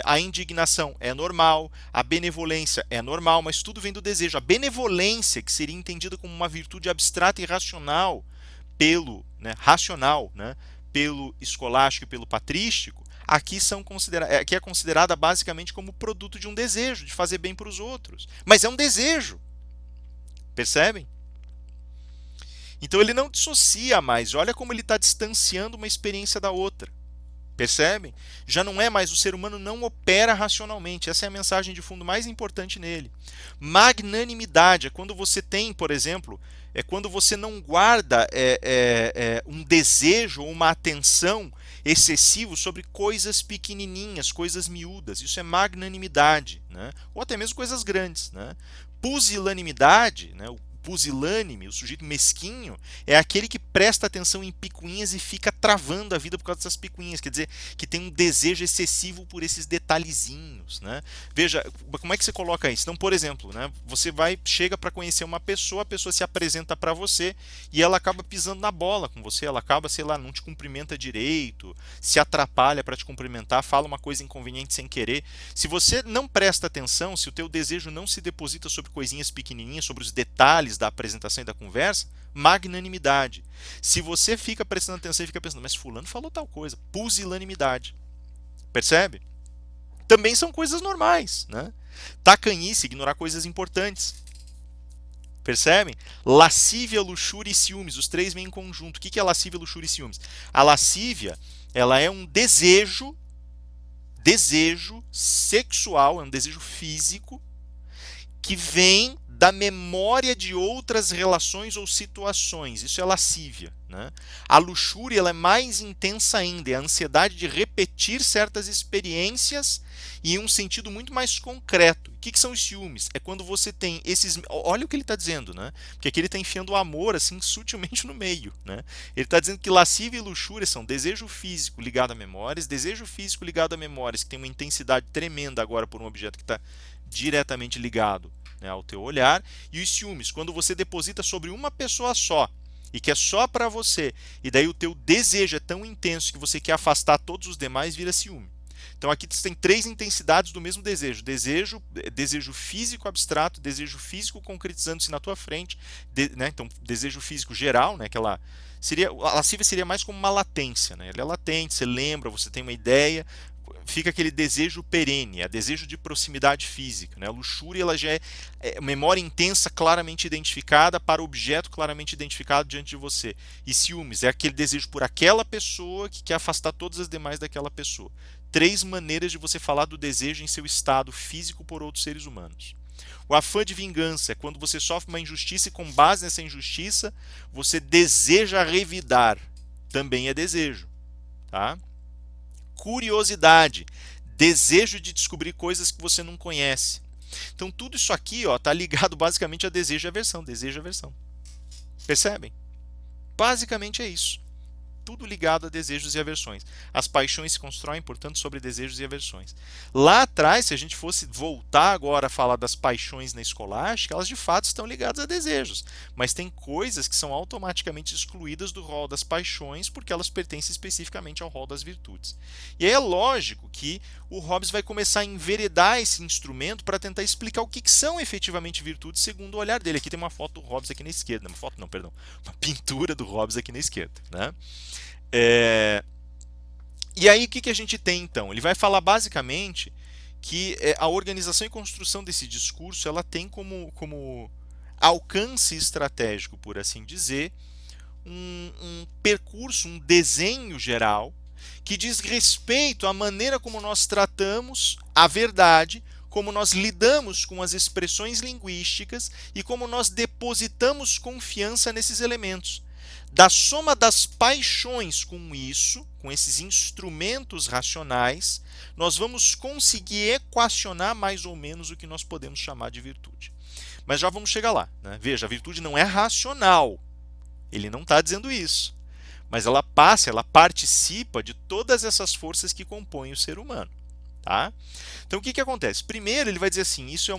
Speaker 1: A indignação é normal, a benevolência é normal, mas tudo vem do desejo. A benevolência, que seria entendida como uma virtude abstrata e racional racional, né, pelo escolástico e pelo patrístico, aqui é considerada basicamente como produto de um desejo, de fazer bem para os outros. Mas é um desejo. Percebem? Então ele não dissocia mais. Olha como ele está distanciando uma experiência da outra. Percebem? Já não é mais, o ser humano não opera racionalmente. Essa é a mensagem de fundo mais importante nele. Magnanimidade é quando você tem, por exemplo, é quando você não guarda um desejo ou uma atenção excessivo sobre coisas pequenininhas, coisas miúdas. Isso é magnanimidade, né? Ou até mesmo coisas grandes, né? Pusilanimidade, né? O pusilânime, o sujeito mesquinho, é aquele que presta atenção em picuinhas e fica travando a vida por causa dessas picuinhas, quer dizer, que tem um desejo excessivo por esses detalhezinhos, né? Veja, como é que você coloca isso? Então, por exemplo, né, você chega para conhecer uma pessoa, a pessoa se apresenta para você e ela acaba pisando na bola com você, ela acaba, sei lá, não te cumprimenta direito, se atrapalha para te cumprimentar, fala uma coisa inconveniente sem querer. Se você não presta atenção, se o teu desejo não se deposita sobre coisinhas pequenininhas, sobre os detalhes da apresentação e da conversa, magnanimidade. Se você fica prestando atenção e fica pensando, mas fulano falou tal coisa, pusilanimidade. Percebe? Também são coisas normais, né? Tacanhice, ignorar coisas importantes. Percebem? Lascívia, luxúria e ciúmes, os três vêm em conjunto. O que é lascívia, luxúria e ciúmes? A lascívia, ela é um desejo sexual, é um desejo físico que vem da memória de outras relações ou situações. Isso é lascívia. Né? A luxúria ela é mais intensa ainda, é a ansiedade de repetir certas experiências e em um sentido muito mais concreto. O que são os ciúmes? É quando você tem esses... Olha o que ele está dizendo, né? Porque aqui ele está enfiando o amor assim sutilmente no meio. Né? Ele está dizendo que lascívia e luxúria são desejo físico ligado a memórias, desejo físico ligado a memórias que tem uma intensidade tremenda agora por um objeto que está diretamente ligado, né, ao teu olhar, e os ciúmes, quando você deposita sobre uma pessoa só e que é só para você, e daí o teu desejo é tão intenso que você quer afastar todos os demais, vira ciúme. Então aqui você tem três intensidades do mesmo desejo. Desejo físico abstrato, desejo físico concretizando-se na tua frente, né, então desejo físico geral, né, aquela a lascívia seria mais como uma latência, né? Ela é latente, você lembra, você tem uma ideia, fica aquele desejo perene, é desejo de proximidade física. Né? A luxúria ela já é memória intensa claramente identificada para objeto claramente identificado diante de você. E ciúmes é aquele desejo por aquela pessoa que quer afastar todas as demais daquela pessoa. Três maneiras de você falar do desejo em seu estado físico por outros seres humanos. O afã de vingança é quando você sofre uma injustiça e com base nessa injustiça você deseja revidar. Também é desejo. Tá? Curiosidade, desejo de descobrir coisas que você não conhece. Então tudo isso aqui está ligado basicamente a desejo e aversão, desejo e aversão. Percebem? Basicamente é isso. Tudo ligado a desejos e aversões. As paixões se constroem, portanto, sobre desejos e aversões. Lá atrás, se a gente fosse voltar agora a falar das paixões na escolástica, elas de fato estão ligadas a desejos. Mas tem coisas que são automaticamente excluídas do rol das paixões porque elas pertencem especificamente ao rol das virtudes. E aí é lógico que o Hobbes vai começar a enveredar esse instrumento para tentar explicar o que são efetivamente virtudes segundo o olhar dele. Aqui tem uma foto do Hobbes aqui na esquerda. Uma pintura do Hobbes aqui na esquerda. Né? E aí o que a gente tem então? Ele vai falar basicamente que a organização e construção desse discurso ela tem como alcance estratégico, por assim dizer, um percurso, um desenho geral que diz respeito à maneira como nós tratamos a verdade, como nós lidamos com as expressões linguísticas e como nós depositamos confiança nesses elementos. Da soma das paixões com isso, com esses instrumentos racionais, nós vamos conseguir equacionar mais ou menos o que nós podemos chamar de virtude. Mas já vamos chegar lá, né? Veja, a virtude não é racional. Ele não está dizendo isso. Mas ela passa, ela participa de todas essas forças que compõem o ser humano. Tá? Então o que acontece? Primeiro ele vai dizer assim, isso é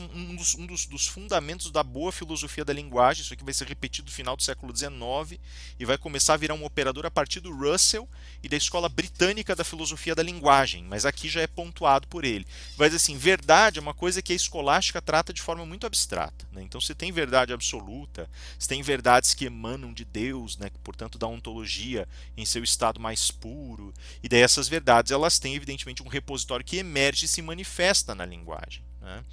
Speaker 1: dos fundamentos da boa filosofia da linguagem, isso aqui vai ser repetido no final do século XIX e vai começar a virar um operador a partir do Russell e da escola britânica da filosofia da linguagem, mas aqui já é pontuado por ele. Vai dizer assim, verdade é uma coisa que a escolástica trata de forma muito abstrata, né? Então você tem verdade absoluta, você tem verdades que emanam de Deus, né? Portanto da ontologia em seu estado mais puro, e daí essas verdades elas têm evidentemente um repositório que emerge e se manifesta na linguagem, né?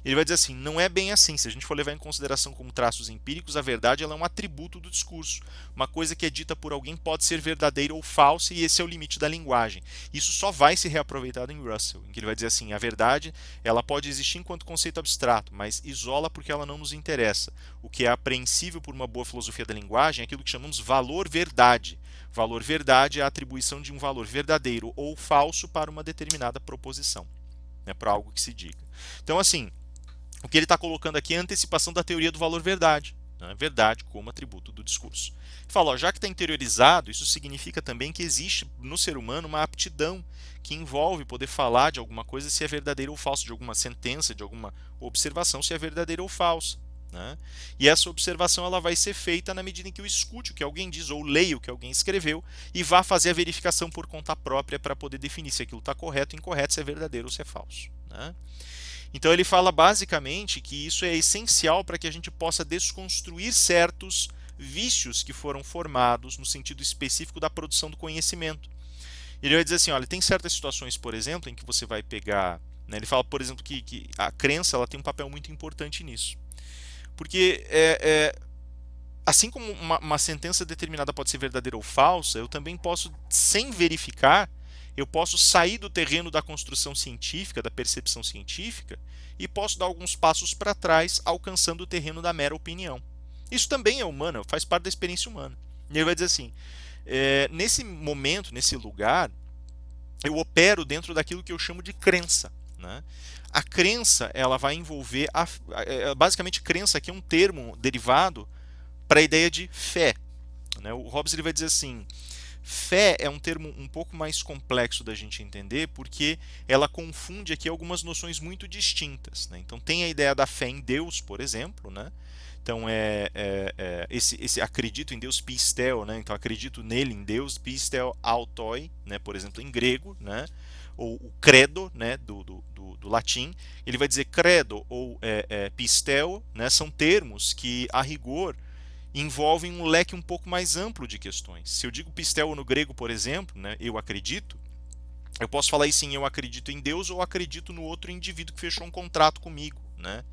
Speaker 1: Ele vai dizer assim, não é bem assim, se a gente for levar em consideração como traços empíricos, a verdade ela é um atributo do discurso. Uma coisa que é dita por alguém pode ser verdadeira ou falsa e esse é o limite da linguagem. Isso só vai ser reaproveitado em Russell, em que ele vai dizer assim, a verdade ela pode existir enquanto conceito abstrato, mas isola porque ela não nos interessa. O que é apreensível por uma boa filosofia da linguagem é aquilo que chamamos valor-verdade. Valor-verdade é a atribuição de um valor verdadeiro ou falso para uma determinada proposição, né, para algo que se diga. Então, assim, o que ele está colocando aqui é a antecipação da teoria do valor-verdade, né, verdade como atributo do discurso. Ele fala, ó, já que está interiorizado, isso significa também que existe no ser humano uma aptidão que envolve poder falar de alguma coisa se é verdadeira ou falsa, de alguma sentença, de alguma observação se é verdadeira ou falsa. Né? E essa observação ela vai ser feita na medida em que eu escute o que alguém diz ou leia o que alguém escreveu e vá fazer a verificação por conta própria para poder definir se aquilo está correto ou incorreto, se é verdadeiro ou se é falso. Né? Então ele fala basicamente que isso é essencial para que a gente possa desconstruir certos vícios que foram formados no sentido específico da produção do conhecimento. Ele vai dizer assim, olha, tem certas situações, por exemplo, em que você vai pegar, né, ele fala, por exemplo, que a crença ela tem um papel muito importante nisso. Porque assim como uma sentença determinada pode ser verdadeira ou falsa, eu também posso, sem verificar, eu posso sair do terreno da construção científica, da percepção científica, e posso dar alguns passos para trás, alcançando o terreno da mera opinião. Isso também é humano, faz parte da experiência humana. E ele vai dizer assim, nesse momento, nesse lugar, eu opero dentro daquilo que eu chamo de crença. Né? A crença ela vai envolver, basicamente crença aqui é um termo derivado para a ideia de fé. Né? O Hobbes ele vai dizer assim, fé é um termo um pouco mais complexo da gente entender porque ela confunde aqui algumas noções muito distintas. Né? Então tem a ideia da fé em Deus, por exemplo, né? Então esse acredito em Deus pistel, né? Então acredito nele em Deus, pistel autoi, né? Por exemplo em grego, né? Ou o credo, né? do latim, ele vai dizer credo ou pistel, né? São termos que a rigor envolvem um leque um pouco mais amplo de questões. Se eu digo pistel no grego, por exemplo, né? Eu acredito, eu posso falar assim, eu acredito em Deus ou acredito no outro indivíduo que fechou um contrato comigo, né?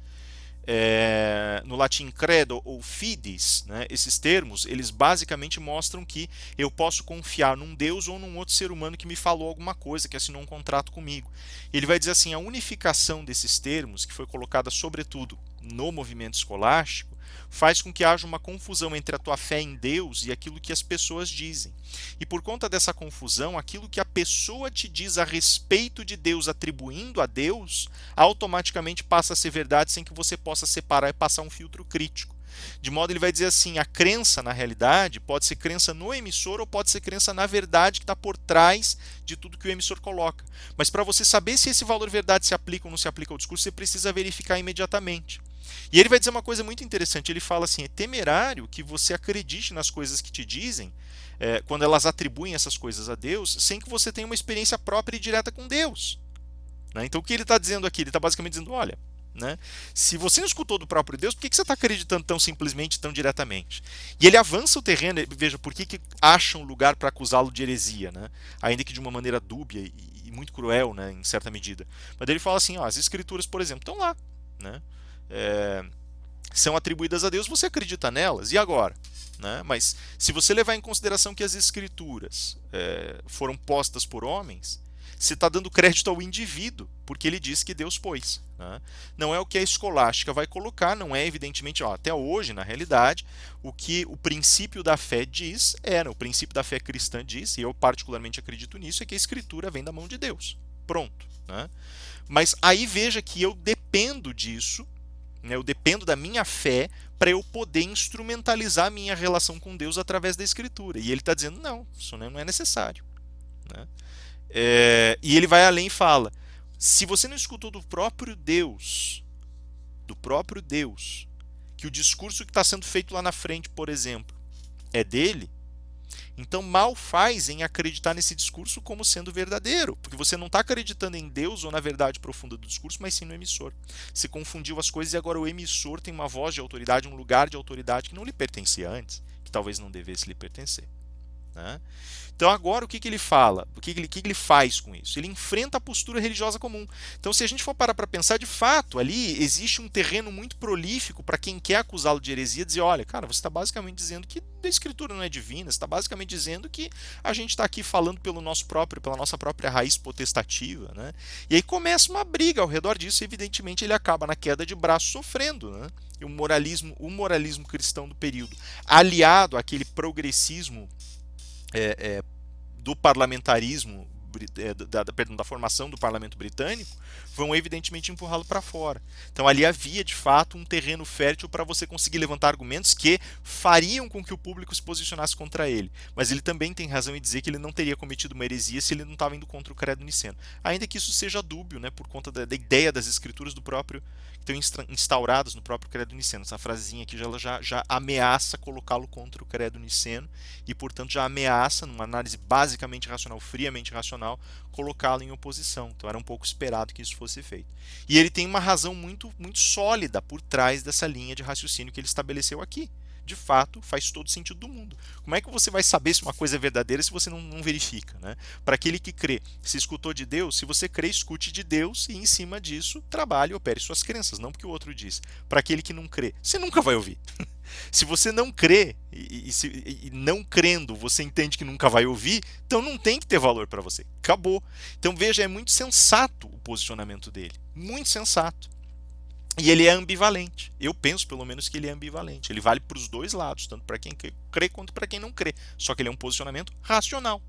Speaker 1: No latim credo ou fides, né, esses termos eles basicamente mostram que eu posso confiar num Deus ou num outro ser humano que me falou alguma coisa, que assinou um contrato comigo. Ele vai dizer assim, a unificação desses termos, que foi colocada sobretudo no movimento escolástico, faz com que haja uma confusão entre a tua fé em Deus e aquilo que as pessoas dizem. E por conta dessa confusão, aquilo que a pessoa te diz a respeito de Deus, atribuindo a Deus, automaticamente passa a ser verdade sem que você possa separar e passar um filtro crítico. De modo ele vai dizer assim, a crença na realidade pode ser crença no emissor ou pode ser crença na verdade que está por trás de tudo que o emissor coloca. Mas para você saber se esse valor verdade se aplica ou não se aplica ao discurso, você precisa verificar imediatamente. E ele vai dizer uma coisa muito interessante, ele fala assim, é temerário que você acredite nas coisas que te dizem, quando elas atribuem essas coisas a Deus, sem que você tenha uma experiência própria e direta com Deus. Né? Então o que ele está dizendo aqui? Ele está basicamente dizendo, olha, né? Se você não escutou do próprio Deus, por que você está acreditando tão simplesmente, tão diretamente? E ele avança o terreno, veja, por que acham lugar para acusá-lo de heresia, né? Ainda que de uma maneira dúbia e muito cruel, né, em certa medida. Mas ele fala assim, ó, as escrituras, por exemplo, estão lá, né? É, são atribuídas a Deus, você acredita nelas, e agora? Né? Mas se você levar em consideração que as escrituras foram postas por homens, você está dando crédito ao indivíduo, porque ele diz que Deus pôs. Né? Não é o que a escolástica vai colocar, não é evidentemente, ó, até hoje, na realidade, o que o princípio da fé diz, o princípio da fé cristã diz, e eu particularmente acredito nisso, é que a escritura vem da mão de Deus. Pronto. Né? Mas aí veja que eu dependo disso, né, eu dependo da minha fé para eu poder instrumentalizar a minha relação com Deus através da Escritura. E ele está dizendo, não, isso não é necessário. Né? E ele vai além e fala, se você não escutou do próprio Deus, que o discurso que está sendo feito lá na frente, por exemplo, é dele, então mal faz em acreditar nesse discurso como sendo verdadeiro, porque você não está acreditando em Deus ou na verdade profunda do discurso, mas sim no emissor. Você confundiu as coisas e agora o emissor tem uma voz de autoridade, um lugar de autoridade que não lhe pertencia antes, que talvez não devesse lhe pertencer. Né? Então agora o que ele fala? O que ele faz com isso? Ele enfrenta a postura religiosa comum. Então se a gente for parar para pensar, de fato, ali existe um terreno muito prolífico para quem quer acusá-lo de heresia, dizer, olha, cara, você está basicamente dizendo que a escritura não é divina, você está basicamente dizendo que a gente está aqui falando pela nossa própria raiz potestativa. Né? E aí começa uma briga ao redor disso e evidentemente ele acaba na queda de braço sofrendo. Né? E o moralismo cristão do período, aliado àquele progressismo do parlamentarismo, da formação do parlamento britânico, vão evidentemente empurrá-lo para fora. Então ali havia de fato um terreno fértil para você conseguir levantar argumentos que fariam com que o público se posicionasse contra ele. Mas ele também tem razão em dizer que ele não teria cometido uma heresia se ele não estava indo contra o credo niceno. Ainda que isso seja dúbio, né, por conta da ideia das escrituras do próprio que estão instauradas no próprio credo niceno. Essa frasezinha aqui já ameaça colocá-lo contra o credo niceno e, portanto, já ameaça, numa análise basicamente racional, friamente racional, colocá-lo em oposição. Então era um pouco esperado que isso fosse feito. E ele tem uma razão muito, muito sólida por trás dessa linha de raciocínio que ele estabeleceu aqui. De fato, faz todo sentido do mundo. Como é que você vai saber se uma coisa é verdadeira se você não verifica? Né? Para aquele que crê, se escutou de Deus, se você crê, escute de Deus e em cima disso trabalhe e opere suas crenças, não porque o outro diz. Para aquele que não crê, você nunca vai ouvir. Se você não crê e não crendo você entende que nunca vai ouvir, então não tem que ter valor para você. Acabou. Então veja, é muito sensato o posicionamento dele. Muito sensato. E ele é ambivalente. Eu penso, pelo menos, que ele é ambivalente. Ele vale para os dois lados, tanto para quem crê quanto para quem não crê. Só que ele é um posicionamento racional.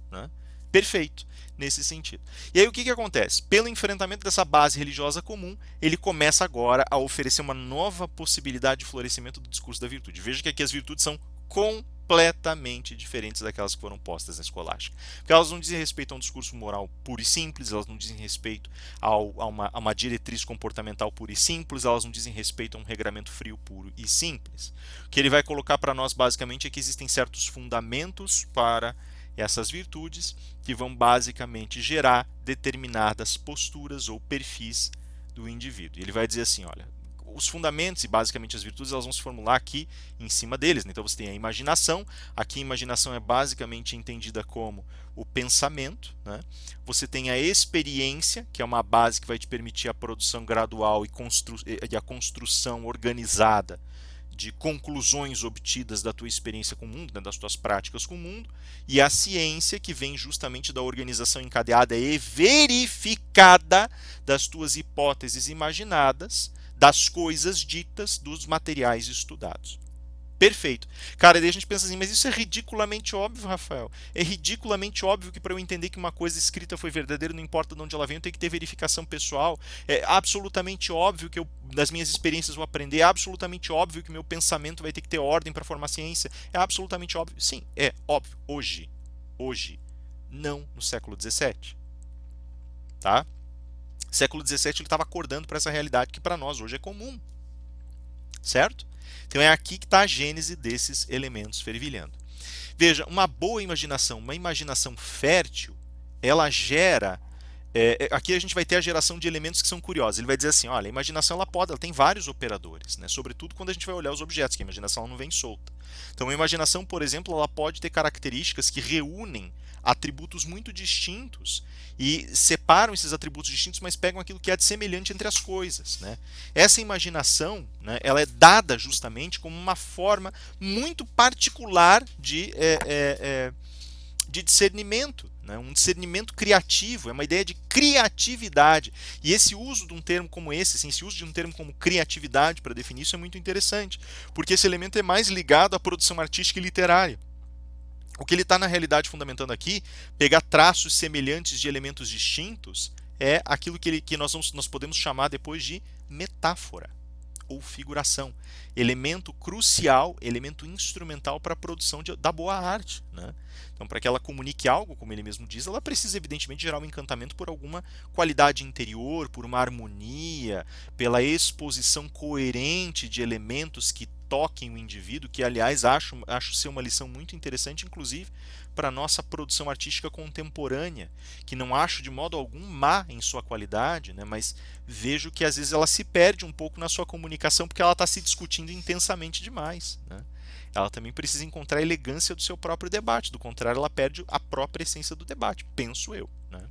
Speaker 1: Né? Perfeito, nesse sentido. E aí o que acontece? Pelo enfrentamento dessa base religiosa comum, ele começa agora a oferecer uma nova possibilidade de florescimento do discurso da virtude. Veja que aqui as virtudes são completamente diferentes daquelas que foram postas na escolástica. Porque elas não dizem respeito a um discurso moral puro e simples, elas não dizem respeito a uma diretriz comportamental pura e simples, elas não dizem respeito a um regramento frio, puro e simples. O que ele vai colocar para nós basicamente é que existem certos fundamentos para essas virtudes que vão basicamente gerar determinadas posturas ou perfis do indivíduo. E ele vai dizer assim, olha, os fundamentos e basicamente as virtudes elas vão se formular aqui em cima deles. Então você tem a imaginação, aqui a imaginação é basicamente entendida como o pensamento, né? Você tem a experiência, que é uma base que vai te permitir a produção gradual e a construção organizada de conclusões obtidas da tua experiência com o mundo, né, das tuas práticas com o mundo, e a ciência que vem justamente da organização encadeada e verificada das tuas hipóteses imaginadas, das coisas ditas, dos materiais estudados. Perfeito. Cara, daí a gente pensa assim, mas isso é ridiculamente óbvio, Rafael. É ridiculamente óbvio que para eu entender que uma coisa escrita foi verdadeira, não importa de onde ela vem, eu tenho que ter verificação pessoal. É absolutamente óbvio que das minhas experiências vou aprender. É absolutamente óbvio que meu pensamento vai ter que ter ordem para formar ciência. É absolutamente óbvio. Sim, é óbvio. Hoje. Não no século XVII. Tá? Século XVII ele estava acordando para essa realidade que para nós hoje é comum. Certo? Então é aqui que está a gênese desses elementos fervilhando. Veja, uma boa imaginação, uma imaginação fértil, ela gera Aqui a gente vai ter a geração de elementos que são curiosos. Ele vai dizer assim, olha, a imaginação ela tem vários operadores, né? Sobretudo quando a gente vai olhar os objetos, que a imaginação ela não vem solta. Então a imaginação, por exemplo, ela pode ter características que reúnem atributos muito distintos e separam esses atributos distintos, mas pegam aquilo que é de semelhante entre as coisas, né? Essa imaginação, né, ela é dada justamente como uma forma muito particular de discernimento, né? Um discernimento criativo, é uma ideia de criatividade. E esse uso de um termo como esse, assim, esse uso de um termo como criatividade para definir isso é muito interessante, porque esse elemento é mais ligado à produção artística e literária. O que ele está na realidade fundamentando aqui, pegar traços semelhantes de elementos distintos, é aquilo que nós podemos chamar depois de metáfora ou figuração. Elemento crucial, elemento instrumental para a produção da boa arte, né? Então, para que ela comunique algo, como ele mesmo diz, ela precisa evidentemente gerar um encantamento por alguma qualidade interior, por uma harmonia, pela exposição coerente de elementos que toquem o indivíduo, que aliás acho ser uma lição muito interessante, inclusive para a nossa produção artística contemporânea, que não acho de modo algum má em sua qualidade, né, mas vejo que às vezes ela se perde um pouco na sua comunicação porque ela está se discutindo intensamente demais, né? Ela também precisa encontrar a elegância do seu próprio debate, do contrário, ela perde a própria essência do debate, penso eu, né?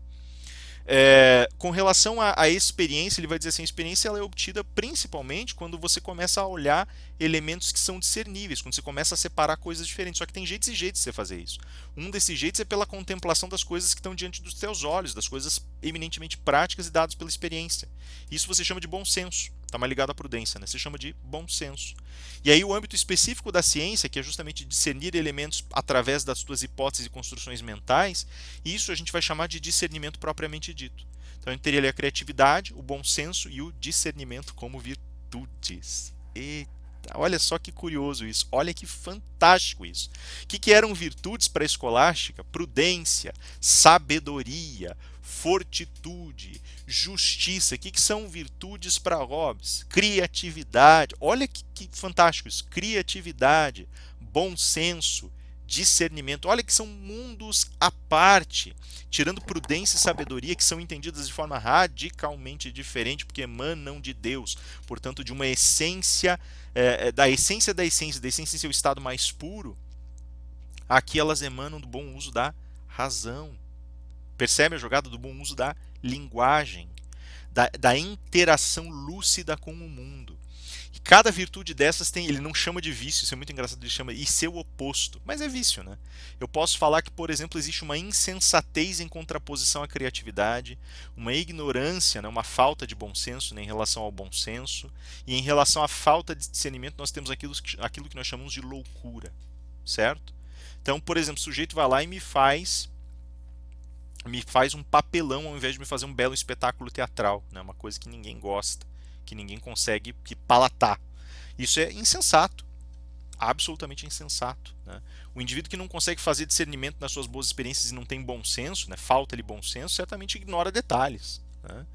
Speaker 1: Com relação à experiência, ele vai dizer assim, a experiência ela é obtida principalmente quando você começa a olhar elementos que são discerníveis, quando você começa a separar coisas diferentes. Só que tem jeitos e jeitos de você fazer isso. Um desses jeitos é pela contemplação das coisas que estão diante dos teus olhos, das coisas eminentemente práticas e dadas pela experiência. Isso você chama de bom senso. Está mais ligado à prudência, né? Você chama de bom senso. E aí o âmbito específico da ciência, que é justamente discernir elementos através das suas hipóteses e construções mentais, isso a gente vai chamar de discernimento propriamente dito. Então a gente teria ali a criatividade, o bom senso e o discernimento como virtudes. Eita, olha só que curioso isso, olha que fantástico isso. O que eram virtudes para a escolástica? Prudência, sabedoria, fortitude, justiça. O que são virtudes para Hobbes? Criatividade. Olha que fantástico isso. Criatividade, bom senso, discernimento. Olha que são mundos à parte, tirando prudência e sabedoria, que são entendidas de forma radicalmente diferente, porque emanam de Deus, portanto, de uma essência, da essência da essência, da essência em seu estado mais puro. Aqui elas emanam do bom uso da razão. Percebe a jogada do bom uso da linguagem, da interação lúcida com o mundo. E cada virtude dessas tem, ele não chama de vício, isso é muito engraçado, ele chama e seu oposto, mas é vício, né? Eu posso falar que, por exemplo, existe uma insensatez em contraposição à criatividade, uma ignorância, né, uma falta de bom senso, né, em relação ao bom senso, e em relação à falta de discernimento nós temos aquilo que nós chamamos de loucura, certo? Então, por exemplo, o sujeito vai lá e me faz um papelão ao invés de me fazer um belo espetáculo teatral, né? Uma coisa que ninguém gosta, que ninguém consegue palatar. Isso é insensato, absolutamente insensato, né? O indivíduo que não consegue fazer discernimento nas suas boas experiências e não tem bom senso, né? Falta-lhe bom senso, certamente ignora detalhes, né?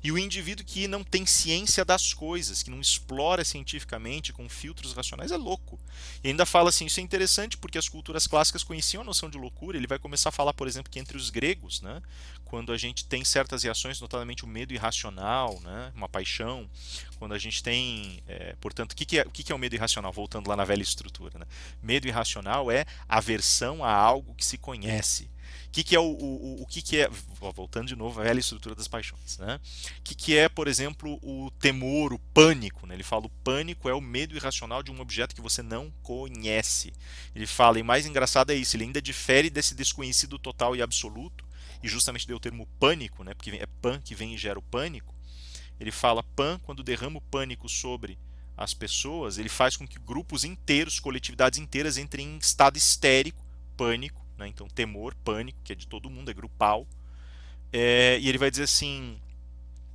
Speaker 1: E o indivíduo que não tem ciência das coisas, que não explora cientificamente com filtros racionais, é louco. E ainda fala assim, isso é interessante porque as culturas clássicas conheciam a noção de loucura. Ele vai começar a falar, por exemplo, que entre os gregos, né, quando a gente tem certas reações, notadamente o medo irracional, né, uma paixão, quando a gente tem, portanto, o que é o medo irracional? Voltando lá na velha estrutura, né? Medo irracional é aversão a algo que se conhece. O que é, voltando de novo à velha estrutura das paixões, né? O que é, por exemplo, o temor, o pânico, né? Ele fala o pânico é o medo irracional de um objeto que você não conhece. Ele fala, e mais engraçado é isso, ele ainda difere desse desconhecido total e absoluto, e justamente deu o termo pânico, né? Porque é pan que vem e gera o pânico. Ele fala pan, quando derrama o pânico sobre as pessoas, ele faz com que grupos inteiros, coletividades inteiras entrem em estado histérico, pânico, né? Então temor, pânico, que é de todo mundo, é grupal. E ele vai dizer assim,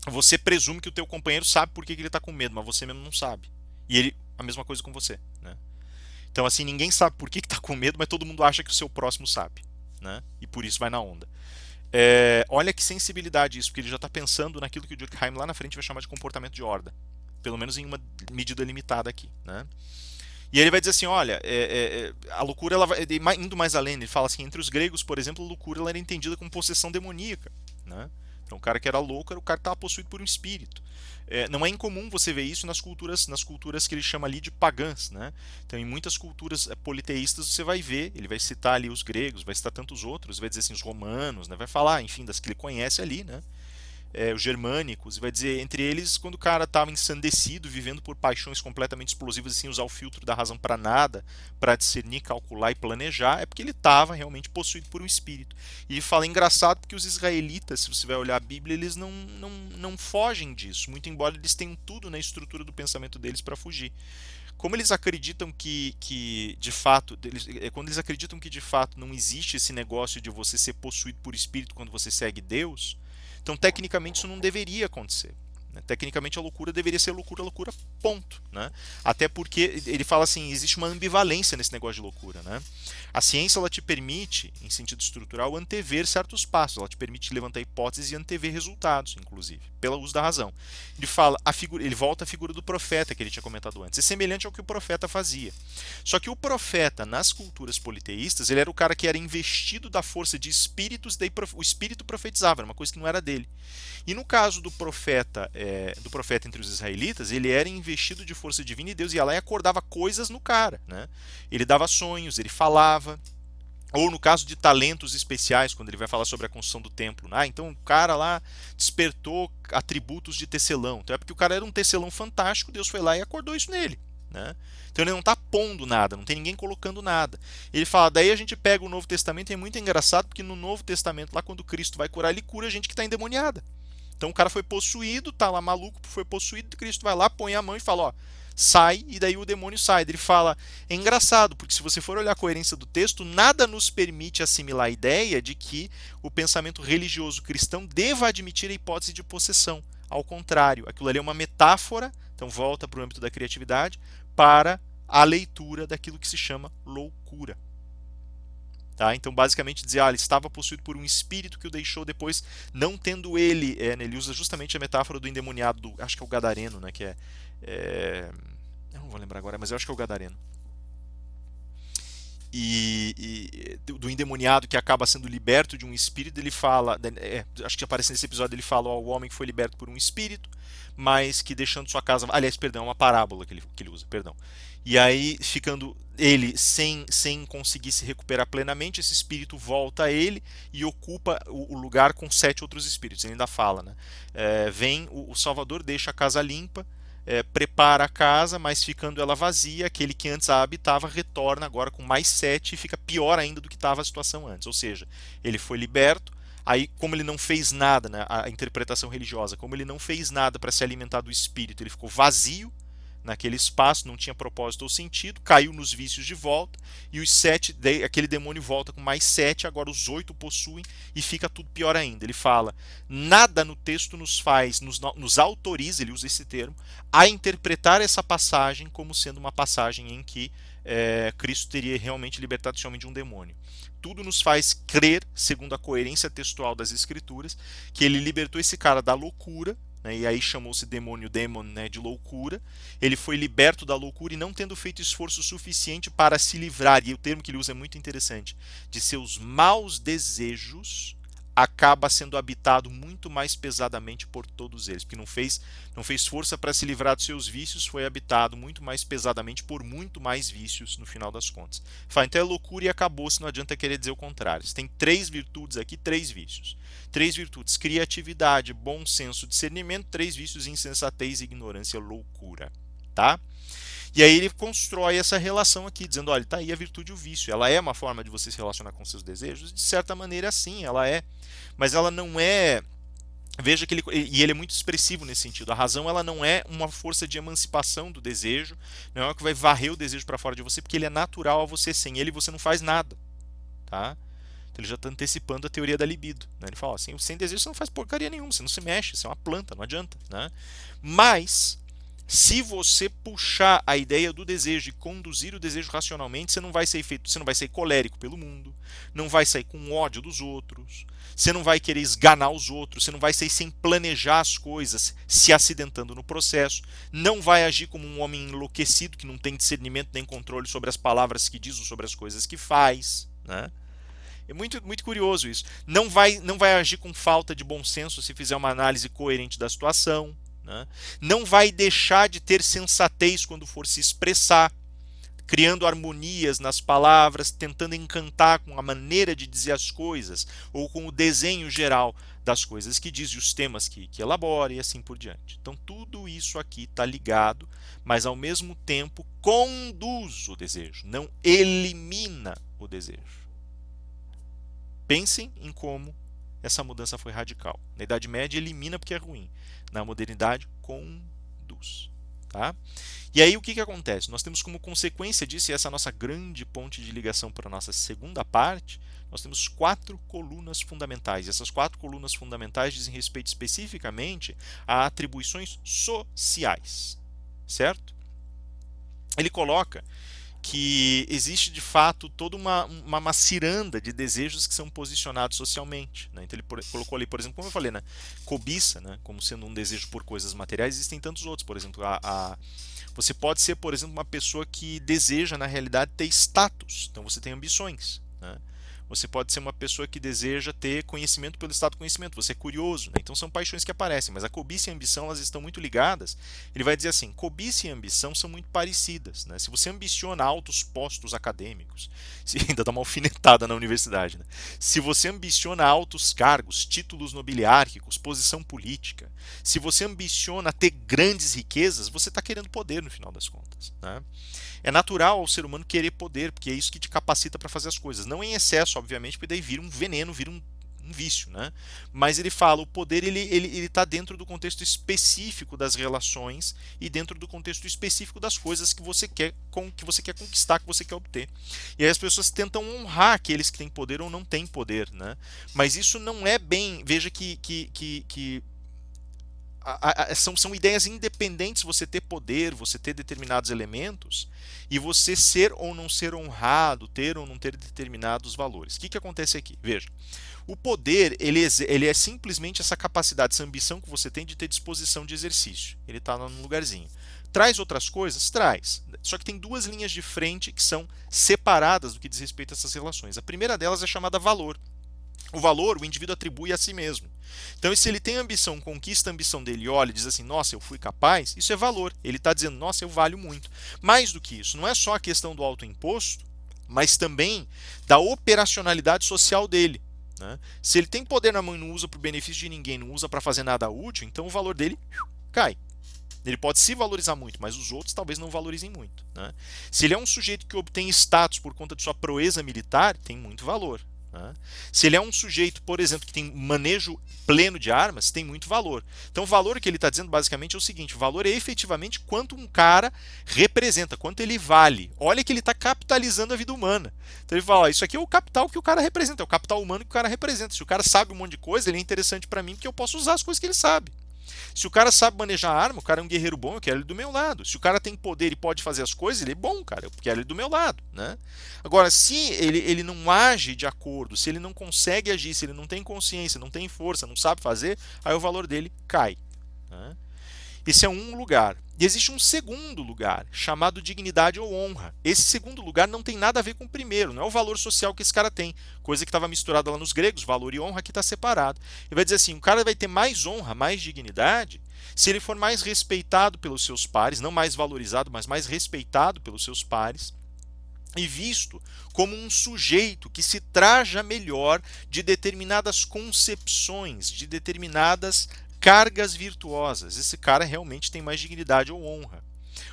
Speaker 1: você presume que o teu companheiro sabe por que ele está com medo, mas você mesmo não sabe. E ele, a mesma coisa com você, né? Então assim, ninguém sabe por que está com medo, mas todo mundo acha que o seu próximo sabe, né? E por isso vai na onda. Olha que sensibilidade isso, porque ele já está pensando naquilo que o Durkheim lá na frente vai chamar de comportamento de horda, pelo menos em uma medida limitada aqui, né? E ele vai dizer assim, olha, a loucura ela vai indo mais além. Ele fala assim, entre os gregos, por exemplo, a loucura ela era entendida como possessão demoníaca, né? Então o cara que era louco era o cara que estava possuído por um espírito. Não é incomum você ver isso nas culturas que ele chama ali de pagãs, né? Então em muitas culturas politeístas você vai ver, ele vai citar ali os gregos, vai citar tantos outros, vai dizer assim os romanos, né? Vai falar, enfim, das que ele conhece ali, né? Os germânicos, e vai dizer, entre eles, quando o cara estava ensandecido, vivendo por paixões completamente explosivas, sem usar o filtro da razão para nada, para discernir, calcular e planejar, é porque ele estava realmente possuído por um espírito. E fala engraçado porque os israelitas, se você vai olhar a Bíblia, eles não fogem disso, muito embora eles tenham tudo na estrutura do pensamento deles para fugir. Como eles acreditam que de fato, quando eles acreditam que de fato não existe esse negócio de você ser possuído por espírito quando você segue Deus, então tecnicamente isso não deveria acontecer. Né? Tecnicamente a loucura deveria ser loucura, loucura, ponto. Né? Até porque ele fala assim, existe uma ambivalência nesse negócio de loucura. Né? A ciência ela te permite, em sentido estrutural, antever certos passos, ela te permite levantar hipóteses e antever resultados, inclusive, pelo uso da razão. Ele fala, ele volta à figura do profeta que ele tinha comentado antes. É semelhante ao que o profeta fazia. Só que o profeta, nas culturas politeístas, ele era o cara que era investido da força de espíritos, daí o espírito profetizava, era uma coisa que não era dele. E no caso do profeta entre os israelitas, ele era investido de força divina e Deus ia lá e acordava coisas no cara. Né? Ele dava sonhos, ele falava. Ou no caso de talentos especiais, quando ele vai falar sobre a construção do templo. Então o cara lá despertou atributos de tecelão. Então é porque o cara era um tecelão fantástico, Deus foi lá e acordou isso nele. Né? Então ele não está pondo nada, não tem ninguém colocando nada. Ele fala, daí a gente pega o Novo Testamento e é muito engraçado porque no Novo Testamento, lá quando Cristo vai curar, ele cura gente que está endemoniada. Então o cara foi possuído, tá lá maluco, foi possuído, Cristo vai lá, põe a mão e fala, ó, sai, e daí o demônio sai. Ele fala, é engraçado, porque se você for olhar a coerência do texto, nada nos permite assimilar a ideia de que o pensamento religioso cristão deva admitir a hipótese de possessão. Ao contrário, aquilo ali é uma metáfora, então volta para o âmbito da criatividade, para a leitura daquilo que se chama loucura. Tá? Então, basicamente, dizer, ele estava possuído por um espírito que o deixou depois, não tendo ele. Né, ele usa justamente a metáfora do endemoniado, acho que é o Gadareno, né, que eu não vou lembrar agora, mas eu acho que é o Gadareno. E do endemoniado que acaba sendo liberto de um espírito, ele fala, acho que aparece nesse episódio, ele fala ao homem que foi liberto por um espírito, mas que deixando sua casa, aliás, perdão, é uma parábola que ele usa, perdão. E aí, ficando ele sem conseguir se recuperar plenamente, esse espírito volta a ele e ocupa o lugar com 7 outros espíritos. Ele ainda fala, né? Vem o Salvador, deixa a casa limpa, prepara a casa, mas ficando ela vazia, aquele que antes a habitava retorna agora com mais 7 e fica pior ainda do que estava a situação antes. Ou seja, ele foi liberto, aí como ele não fez nada, né, a interpretação religiosa, como ele não fez nada para se alimentar do espírito, ele ficou vazio naquele espaço, não tinha propósito ou sentido, caiu nos vícios de volta, e os 7, aquele demônio volta com mais 7, agora os 8 possuem, e fica tudo pior ainda. Ele fala, nada no texto nos autoriza, ele usa esse termo, a interpretar essa passagem como sendo uma passagem em que Cristo teria realmente libertado esse homem de um demônio. Tudo nos faz crer, segundo a coerência textual das Escrituras, que ele libertou esse cara da loucura, e aí chamou-se demon, né, de loucura. Ele foi liberto da loucura e não tendo feito esforço suficiente para se livrar, e o termo que ele usa é muito interessante, de seus maus desejos, acaba sendo habitado muito mais pesadamente por todos eles, porque não fez força para se livrar dos seus vícios, foi habitado muito mais pesadamente por muito mais vícios no final das contas. Fala, então é loucura e acabou-se, não adianta querer dizer o contrário. Você tem 3 virtudes aqui, 3 vícios. 3 virtudes, criatividade, bom senso, discernimento, 3 vícios, insensatez, ignorância, loucura. Tá? E aí ele constrói essa relação aqui, dizendo, olha, tá aí a virtude e o vício. Ela é uma forma de você se relacionar com seus desejos? De certa maneira, sim, ela é. Mas ela não é... Veja que ele é muito expressivo nesse sentido. A razão ela não é uma força de emancipação do desejo, não é uma que vai varrer o desejo para fora de você, porque ele é natural a você. Sem ele você não faz nada. Tá? Então ele já está antecipando a teoria da libido. Né? Ele fala assim, sem desejo você não faz porcaria nenhuma, você não se mexe, você é uma planta, não adianta. Né? Mas... se você puxar a ideia do desejo e conduzir o desejo racionalmente, você não vai ser colérico pelo mundo, não vai sair com ódio dos outros, você não vai querer esganar os outros, você não vai sair sem planejar as coisas, se acidentando no processo, não vai agir como um homem enlouquecido que não tem discernimento nem controle sobre as palavras que diz ou sobre as coisas que faz, né? É muito, muito curioso isso. Não vai agir com falta de bom senso se fizer uma análise coerente da situação, né? Não vai deixar de ter sensatez quando for se expressar, criando harmonias nas palavras, tentando encantar com a maneira de dizer as coisas ou com o desenho geral das coisas que diz e os temas que elabora e assim por diante. Então, tudo isso aqui está ligado, mas ao mesmo tempo conduz o desejo, não elimina o desejo. Pensem em como essa mudança foi radical. Na Idade Média, elimina porque é ruim. Na modernidade, conduz. Tá? E aí o que acontece? Nós temos como consequência disso, e essa é a nossa grande ponte de ligação para a nossa segunda parte, nós temos 4 colunas fundamentais. E essas 4 colunas fundamentais dizem respeito especificamente a atribuições sociais. Certo? Ele coloca que existe de fato toda uma ciranda de desejos que são posicionados socialmente, né? Então ele colocou ali, por exemplo, como eu falei, né? Cobiça, né? Como sendo um desejo por coisas materiais, existem tantos outros, por exemplo, você pode ser, por exemplo, uma pessoa que deseja, na realidade, ter status. Então você tem ambições, né? Você pode ser uma pessoa que deseja ter conhecimento pelo estado do conhecimento. Você é curioso, né? Então são paixões que aparecem. Mas a cobiça e a ambição elas estão muito ligadas. Ele vai dizer assim: cobiça e ambição são muito parecidas, né? Se você ambiciona altos postos acadêmicos, se ainda dá uma alfinetada na universidade, né? Se você ambiciona altos cargos, títulos nobiliárquicos, posição política, se você ambiciona ter grandes riquezas, você está querendo poder no final das contas, né? É natural ao ser humano querer poder, porque é isso que te capacita para fazer as coisas. Não em excesso, obviamente, porque daí vira um veneno, vira um vício, né? Mas ele fala, o poder ele está dentro do contexto específico das relações e dentro do contexto específico das coisas que você quer conquistar, que você quer obter. E aí as pessoas tentam honrar aqueles que têm poder ou não têm poder, né? Mas isso não é bem. Veja que são ideias independentes, você ter poder, você ter determinados elementos e você ser ou não ser honrado, ter ou não ter determinados valores. O que acontece aqui? Veja, o poder ele é simplesmente essa capacidade, essa ambição que você tem de ter disposição de exercício. Ele está num lugarzinho. Traz outras coisas? Traz. Só que tem 2 linhas de frente que são separadas do que diz respeito a essas relações. A primeira delas é chamada valor. O valor o indivíduo atribui a si mesmo. Então, se ele tem ambição, conquista a ambição dele e olha e diz assim, nossa, eu fui capaz, isso é valor. Ele está dizendo, nossa, eu valho muito. Mais do que isso, não é só a questão do autoimposto, mas também da operacionalidade social dele, né? Se ele tem poder na mão e não usa para o benefício de ninguém, não usa para fazer nada útil, então o valor dele cai. Ele pode se valorizar muito, mas os outros talvez não valorizem muito, né? Se ele é um sujeito que obtém status por conta de sua proeza militar, tem muito valor. Se ele é um sujeito, por exemplo, que tem manejo pleno de armas, tem muito valor. Então o valor que ele está dizendo basicamente é o seguinte: o valor é efetivamente quanto um cara representa, quanto ele vale. Olha que ele está capitalizando a vida humana. Então ele fala, isso aqui é o capital que o cara representa, é o capital humano que o cara representa. Se o cara sabe um monte de coisa, ele é interessante para mim porque eu posso usar as coisas que ele sabe. Se o cara sabe manejar arma, o cara é um guerreiro bom, eu quero ele do meu lado. Se o cara tem poder e pode fazer as coisas, ele é bom, cara, eu quero ele do meu lado, né? Agora, se ele não age de acordo, se ele não consegue agir, se ele não tem consciência, não tem força, não sabe fazer, aí o valor dele cai, né? Esse é um lugar. E existe um segundo lugar, chamado dignidade ou honra. Esse segundo lugar não tem nada a ver com o primeiro, não é o valor social que esse cara tem, coisa que estava misturada lá nos gregos, valor e honra aqui está separado. Ele vai dizer assim, o cara vai ter mais honra, mais dignidade, se ele for mais respeitado pelos seus pares, não mais valorizado, mas mais respeitado pelos seus pares, e visto como um sujeito que se traja melhor de determinadas concepções, de determinadas cargas virtuosas. Esse cara realmente tem mais dignidade ou honra.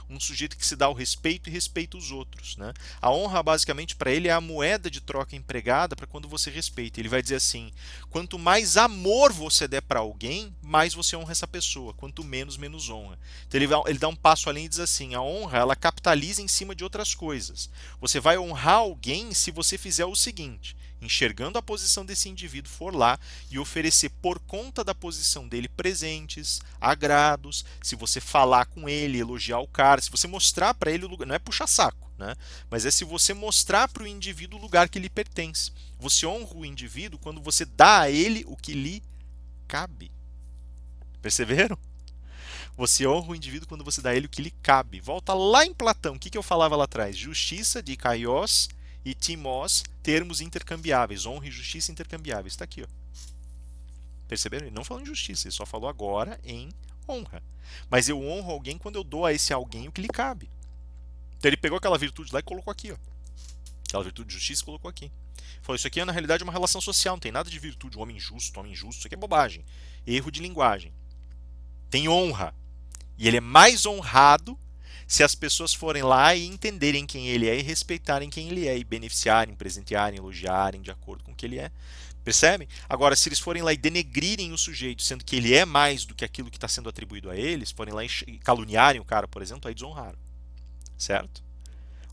Speaker 1: Um sujeito que se dá o respeito e respeita os outros, né? A honra, basicamente, para ele é a moeda de troca empregada para quando você respeita. Ele vai dizer assim: quanto mais amor você der para alguém, mais você honra essa pessoa. Quanto menos, menos honra. Então ele dá um passo além e diz assim: a honra ela capitaliza em cima de outras coisas. Você vai honrar alguém se você fizer o seguinte: enxergando a posição desse indivíduo, for lá e oferecer por conta da posição dele presentes, agrados, se você falar com ele, elogiar o cara, se você mostrar para ele o lugar, não é puxar saco, né? Mas é se você mostrar para o indivíduo o lugar que lhe pertence. Você honra o indivíduo quando você dá a ele o que lhe cabe. Perceberam? Você honra o indivíduo quando você dá a ele o que lhe cabe. Volta lá em Platão. O que eu falava lá atrás? Justiça, dikaios e timós, termos intercambiáveis, honra e justiça intercambiáveis. Está aqui, ó. Perceberam? Ele não falou em justiça, ele só falou agora em honra. Mas eu honro alguém quando eu dou a esse alguém o que lhe cabe. Então ele pegou aquela virtude lá e colocou aqui, ó. Aquela virtude de justiça e colocou aqui. Falou, isso aqui é na realidade uma relação social, não tem nada de virtude, homem injusto, isso aqui é bobagem. Erro de linguagem. Tem honra. E ele é mais honrado se as pessoas forem lá e entenderem quem ele é e respeitarem quem ele é e beneficiarem, presentearem, elogiarem de acordo com o que ele é. Percebem? Agora, se eles forem lá e denegrirem o sujeito, sendo que ele é mais do que aquilo que está sendo atribuído a eles, forem lá e caluniarem o cara, por exemplo, aí desonraram. Certo?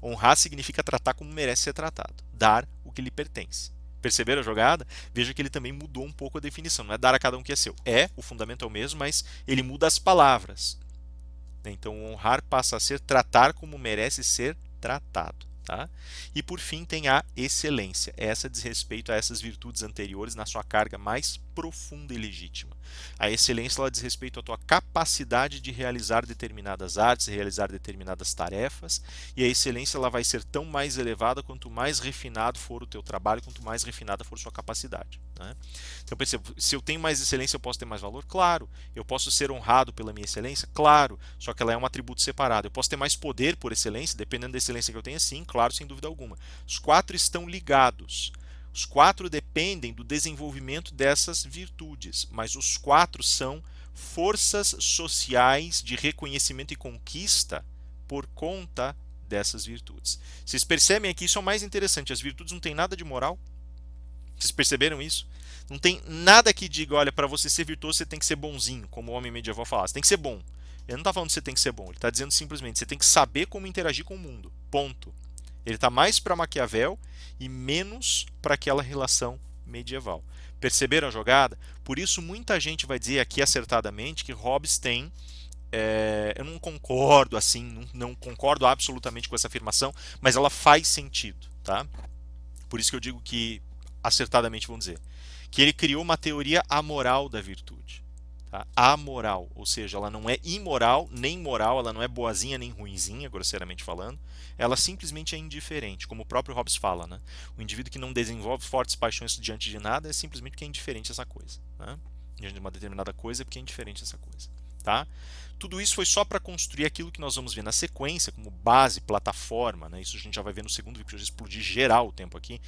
Speaker 1: Honrar significa tratar como merece ser tratado. Dar o que lhe pertence. Perceberam a jogada? Veja que ele também mudou um pouco a definição. Não é dar a cada um que é seu. O fundamento é o mesmo, mas ele muda as palavras. Então, honrar passa a ser tratar como merece ser tratado. Tá? E por fim tem a excelência. Essa diz respeito a essas virtudes anteriores na sua carga mais profunda e legítima. A excelência ela diz respeito à tua capacidade de realizar determinadas artes, realizar determinadas tarefas, e a excelência ela vai ser tão mais elevada quanto mais refinado for o teu trabalho, quanto mais refinada for sua capacidade. Né? Então, percebo, se eu tenho mais excelência, eu posso ter mais valor? Claro. Eu posso ser honrado pela minha excelência? Claro. Só que ela é um atributo separado. Eu posso ter mais poder por excelência, dependendo da excelência que eu tenha? Sim, claro, sem dúvida alguma. Os quatro estão ligados. Os quatro dependem do desenvolvimento dessas virtudes, mas os quatro são forças sociais de reconhecimento e conquista por conta dessas virtudes. Vocês percebem aqui, isso é o mais interessante, as virtudes não têm nada de moral. Vocês perceberam isso? Não tem nada que diga, olha, para você ser virtuoso você tem que ser bonzinho, como o homem medieval falava, você tem que ser bom. Ele não está falando que você tem que ser bom, ele está dizendo simplesmente você tem que saber como interagir com o mundo. Ponto. Ele está mais para Maquiavel e menos para aquela relação medieval. Perceberam a jogada? Por isso muita gente vai dizer aqui acertadamente que Hobbes tem eu não concordo assim, não concordo absolutamente com essa afirmação, mas ela faz sentido, tá? Por isso que eu digo que acertadamente vamos dizer que ele criou uma teoria amoral da virtude, tá? Amoral, ou seja, ela não é imoral nem moral, ela não é boazinha nem ruinzinha, grosseiramente falando, ela simplesmente é indiferente, como o próprio Hobbes fala, né? O indivíduo que não desenvolve fortes paixões diante de nada é simplesmente porque é indiferente a essa coisa, né? Diante de uma determinada coisa é porque é indiferente a essa coisa, tá? Tudo isso foi só para construir aquilo que nós vamos ver na sequência, como base, plataforma, né? Isso a gente já vai ver no segundo vídeo, porque eu já explodi geral o tempo aqui.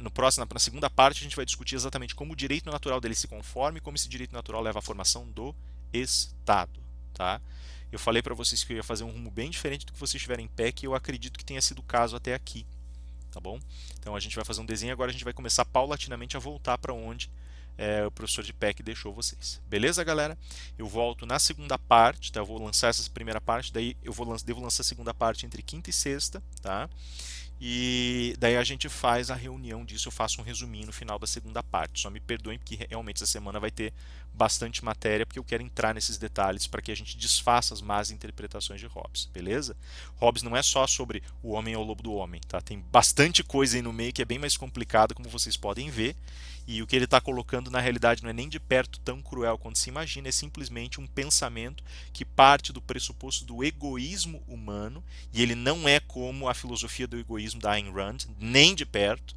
Speaker 1: No próximo, na segunda parte, a gente vai discutir exatamente como o direito natural dele se conforma e como esse direito natural leva à formação do Estado. Tá? Eu falei para vocês que eu ia fazer um rumo bem diferente do que vocês tiverem em pé, que eu acredito que tenha sido o caso até aqui. Tá bom? Então a gente vai fazer um desenho, agora a gente vai começar paulatinamente a voltar para onde o professor de PEC deixou vocês. Beleza, galera? Eu volto na segunda parte, tá? Eu vou lançar essa primeira parte, daí eu devo lançar a segunda parte entre quinta e sexta, tá? E daí a gente faz a reunião disso, eu faço um resuminho no final da segunda parte. Só me perdoem porque realmente essa semana vai ter bastante matéria, porque eu quero entrar nesses detalhes para que a gente desfaça as más interpretações de Hobbes, beleza? Hobbes não é só sobre o homem é o lobo do homem, tá? Tem bastante coisa aí no meio que é bem mais complicado, como vocês podem ver, e o que ele está colocando na realidade não é nem de perto tão cruel quanto se imagina, é simplesmente um pensamento que parte do pressuposto do egoísmo humano, e ele não é como a filosofia do egoísmo da Ayn Rand, nem de perto,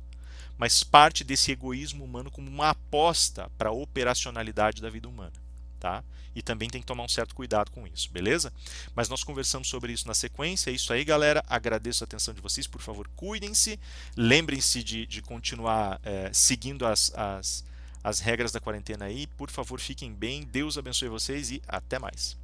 Speaker 1: mas parte desse egoísmo humano como uma aposta para a operacionalidade da vida humana. Tá? E também tem que tomar um certo cuidado com isso, beleza? Mas nós conversamos sobre isso na sequência. É isso aí, galera. Agradeço a atenção de vocês. Por favor, cuidem-se. Lembrem-se de continuar seguindo as regras da quarentena aí. Por favor, fiquem bem. Deus abençoe vocês e até mais.